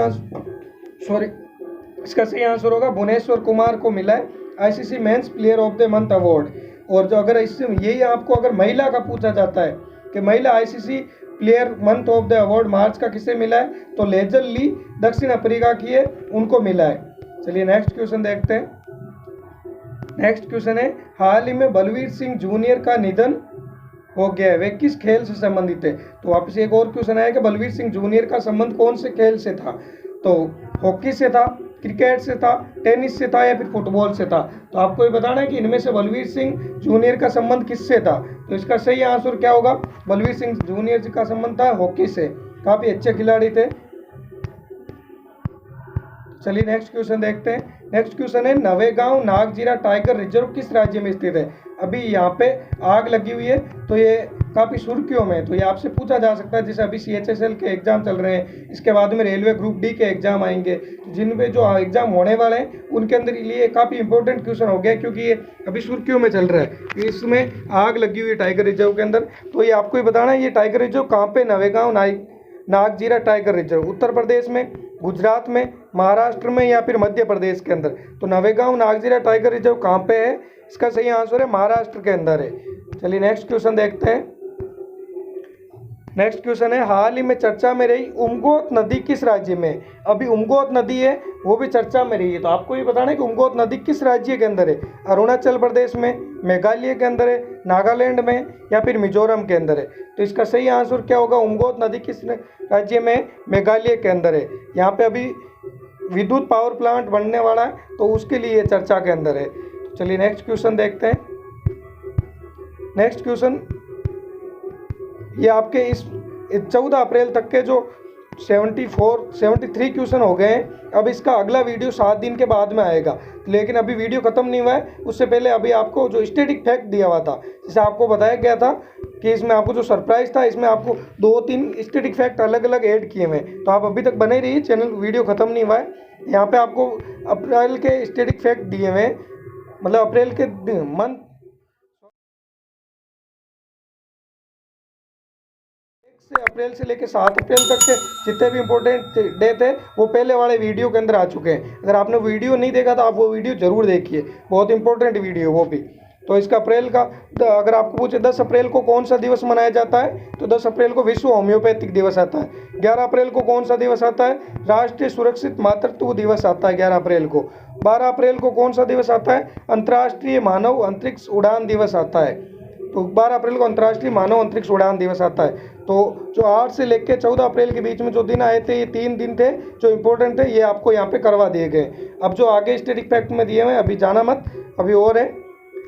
आंसर होगा भुवनेश्वर कुमार को मिला है ICC men's player of the month award. और जो अगर इससे यही आपको अगर महिला का पूछा जाता है कि महिला ICC player month of the award March का किसे मिला है, तो लेजल ली दक्षिण अफ्रीका की है, उनको मिला है। चलिए नेक्स्ट क्वेश्चन देखते हैं। नेक्स्ट क्वेश्चन है, हाल ही में बलवीर सिंह जूनियर का निधन हो गया है, वे किस खेल से संबंधित है? तो वापस एक और क्वेश्चन आया कि बलवीर सिंह जूनियर का संबंध कौन से खेल से था? तो हॉकी से था, क्रिकेट से था, टेनिस से था, या फिर फुटबॉल से था? तो आपको ये बताना है कि इनमें से बलवीर सिंह जूनियर का संबंध किससे था? तो इसका सही आंसर क्या होगा? बलवीर सिंह जूनियर जी का संबंध था हॉकी से। काफी अच्छे खिलाड़ी थे। चलिए नेक्स्ट क्वेश्चन देखते हैं। नेक्स्ट क्वेश्चन है, नवेगांव नागजीरा टाइगर रिजर्व किस राज्य में स्थित है? अभी यहाँ पे आग लगी हुई है, तो ये काफ़ी सुर्खियों में, तो ये आपसे पूछा जा सकता है। जैसे अभी CHSL के एग्जाम चल रहे हैं, इसके बाद में रेलवे ग्रुप डी के एग्जाम आएंगे, जिन पे जो एग्जाम होने वाले हैं उनके अंदर लिए काफ़ी इंपॉर्टेंट क्वेश्चन हो गया, क्योंकि ये अभी सुर्खियों में चल रहा है। इसमें आग लगी हुई है टाइगर रिजर्व के अंदर। तो ये आपको ही बताना है, ये टाइगर रिजर्व कहाँ पे? नवेगांव नागजीरा टाइगर रिजर्व उत्तर प्रदेश में, गुजरात में, महाराष्ट्र में या फिर मध्य प्रदेश के अंदर? तो नवेगांव नागजीरा टाइगर रिजर्व कहाँ पे है? इसका सही आंसर है महाराष्ट्र के अंदर है। चलिए नेक्स्ट क्वेश्चन देखते हैं। नेक्स्ट क्वेश्चन है, हाल ही में चर्चा में रही उमगोत नदी किस राज्य में? अभी उमगोत नदी है वो भी चर्चा में रही है, तो आपको ये बताना है कि उमगोत नदी किस राज्य के अंदर है? अरुणाचल प्रदेश में, मेघालय के अंदर है, नागालैंड में या फिर मिजोरम के अंदर है? तो इसका सही आंसर क्या होगा? उमगोत नदी किस राज्य में? मेघालय के अंदर है। यहाँ पे अभी विद्युत पावर प्लांट बनने वाला है, तो उसके लिए चर्चा के अंदर है। तो चलिए नेक्स्ट क्वेश्चन देखते हैं। नेक्स्ट क्वेश्चन, ये आपके इस 14 अप्रैल तक के जो 73 क्वेश्चन हो गए हैं। अब इसका अगला वीडियो 7 दिन के बाद में आएगा, लेकिन अभी वीडियो ख़त्म नहीं हुआ है। उससे पहले अभी आपको जो स्टैटिक फैक्ट दिया हुआ था, जिसे आपको बताया गया था कि इसमें आपको जो सरप्राइज था, इसमें आपको 2-3 स्टैटिक फैक्ट अलग अलग ऐड किए हुए हैं। तो आप अभी तक बने रहिए, चैनल वीडियो ख़त्म नहीं हुआ है। यहाँ पर आपको अप्रैल के स्टैटिक फैक्ट दिए हुए हैं, मतलब अप्रैल के मंथ से अप्रैल से लेकर 7 अप्रैल तक के जितने भी इंपॉर्टेंट डे थे वो पहले वाले वीडियो के अंदर आ चुके हैं। अगर आपने वीडियो नहीं देखा तो आप वो वीडियो जरूर देखिए, बहुत इंपॉर्टेंट वीडियो वो भी। तो इसका अप्रैल का, अगर आपको पूछे 10 अप्रैल को कौन सा दिवस मनाया जाता है, तो 10 अप्रैल को विश्व होम्योपैथिक दिवस आता है। 11 अप्रैल को कौन सा दिवस आता है? राष्ट्रीय सुरक्षित मातृत्व दिवस आता है 11 अप्रैल को। 12 अप्रैल को कौन सा दिवस आता है? अंतर्राष्ट्रीय मानव अंतरिक्ष उड़ान दिवस आता है। तो 12 अप्रैल को अंतर्राष्ट्रीय मानव अंतरिक्ष उड़ान दिवस आता है। तो जो 8 से लेकर 14 अप्रैल के बीच में जो दिन आए थे, ये 3 दिन थे जो इंपॉर्टेंट थे, ये आपको यहाँ पे करवा दिए गए। अब जो आगे स्टैटिक फैक्ट में दिए हुए हैं, अभी जाना मत, अभी और है।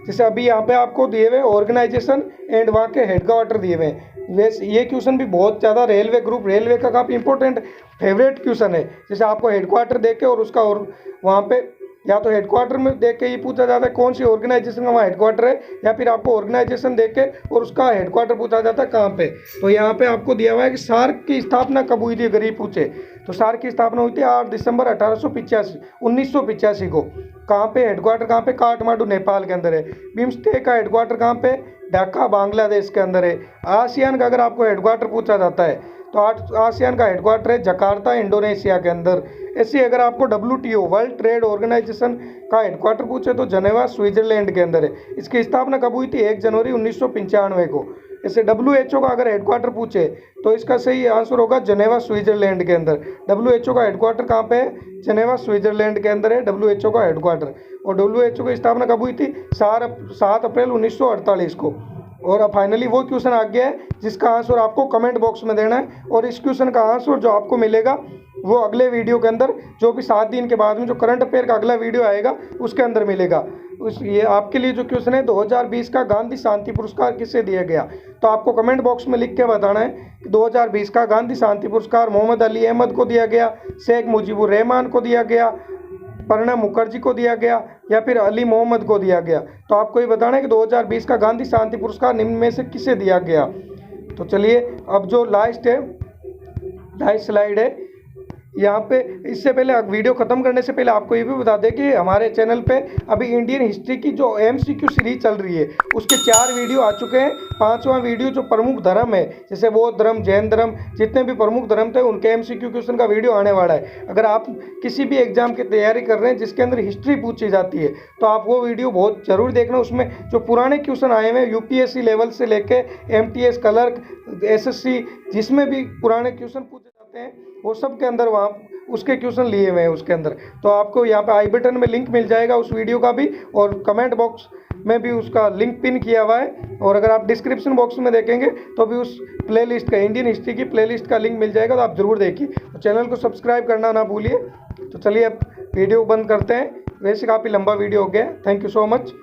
जैसे अभी यहाँ पे आपको दिए हुए ऑर्गेनाइजेशन एंड वहाँ के हेडक्वार्टर दिए हुए हैं। वैसे ये क्वेश्चन भी बहुत ज़्यादा रेलवे ग्रुप, रेलवे का काफ़ी इंपॉर्टेंट फेवरेट क्वेश्चन है। जैसे आपको हेडक्वार्टर देख के और उसका और वहाँ पे या तो हेडक्वार्टर में देख के ये पूछा जाता है कौन सी ऑर्गेनाइजेशन का वहाँ हेडक्वार्टर है, या फिर आपको ऑर्गेनाइजेशन देख के और उसका हेडक्वार्टर पूछा जाता है कहाँ पे। तो यहाँ पे आपको दिया हुआ है कि सार्क की स्थापना कब हुई थी, अगर ये पूछे तो सार्क की स्थापना हुई थी 8 दिसंबर 1985 को। कहाँ पे हेडक्वार्टर, कहाँ पे? काठमांडू नेपाल के अंदर है। बिम्स्टेक का हेडक्वार्टर कहाँ पे? ढाका बांग्लादेश के अंदर है। आसियान का अगर आपको हेडक्वार्टर पूछा जाता है तो आसियान का हेडक्वार्टर है जकार्ता इंडोनेशिया के अंदर। ऐसे अगर आपको WTO वर्ल्ड ट्रेड ऑर्गेनाइजेशन का हेडक्वार्टर पूछे तो जनेवा स्विट्जरलैंड के अंदर है। इसकी स्थापना कब हुई थी? 1 जनवरी 1995 को। ऐसे WHO का अगर हेडक्वार्टर पूछे तो इसका सही आंसर होगा जनेवा स्विट्जरलैंड के अंदर। WHO का हेडक्वार्टर कहाँ पे है? जनेवा स्विट्जरलैंड के अंदर है WHO का हेडक्वार्टर। और WHO की स्थापना कब हुई थी? 7 अप्रैल 1948 को। और अब फाइनली वो क्वेश्चन आ गया है जिसका आंसर आपको कमेंट बॉक्स में देना है, और इस क्वेश्चन का आंसर जो आपको मिलेगा वो अगले वीडियो के अंदर, जो भी 7 दिन के बाद में जो करंट अफेयर का अगला वीडियो आएगा उसके अंदर मिलेगा। ये आपके लिए जो क्वेश्चन है, 2020 का गांधी शांति पुरस्कार किसे दिया गया? तो आपको कमेंट बॉक्स में लिख के बताना है कि 2020 का गांधी शांति पुरस्कार मोहम्मद अली अहमद को दिया गया, शेख मुजीबुर रहमान को दिया गया, प्रणब मुखर्जी को दिया गया, या फिर अली मोहम्मद को दिया गया। तो आपको ये बताना है कि 2020 का गांधी शांति पुरस्कार निम्न में से किसे दिया गया। तो चलिए अब जो लास्ट स्लाइड है यहाँ पे, इससे पहले वीडियो ख़त्म करने से पहले आपको ये भी बता दें कि हमारे चैनल पे अभी इंडियन हिस्ट्री की जो MCQ सीरीज चल रही है उसके 4 वीडियो आ चुके हैं। 5वां वीडियो जो प्रमुख धर्म है, जैसे बौद्ध धर्म, जैन धर्म, जितने भी प्रमुख धर्म थे उनके MCQ क्वेश्चन का वीडियो आने वाला है। अगर आप किसी भी एग्जाम की तैयारी कर रहे हैं जिसके अंदर हिस्ट्री पूछी जाती है तो आप वो वीडियो बहुत ज़रूर देखना। उसमें जो पुराने क्वेश्चन आए हुए हैं UPSC लेवल से लेके MTS क्लर्क, SSC, जिसमें भी पुराने क्वेश्चन पूछे जाते हैं वो सब के अंदर वहाँ उसके क्वेश्चन लिए हुए हैं उसके अंदर। तो आपको यहाँ पे आई बटन में लिंक मिल जाएगा उस वीडियो का भी, और कमेंट बॉक्स में भी उसका लिंक पिन किया हुआ है। और अगर आप डिस्क्रिप्शन बॉक्स में देखेंगे तो भी उस प्लेलिस्ट का, इंडियन हिस्ट्री की प्लेलिस्ट का लिंक मिल जाएगा, तो आप ज़रूर देखिए। तो चैनल को सब्सक्राइब करना ना भूलिए। तो चलिए अब वीडियो बंद करते हैं, वैसे काफ़ी लंबा वीडियो हो गया। Thank you so much.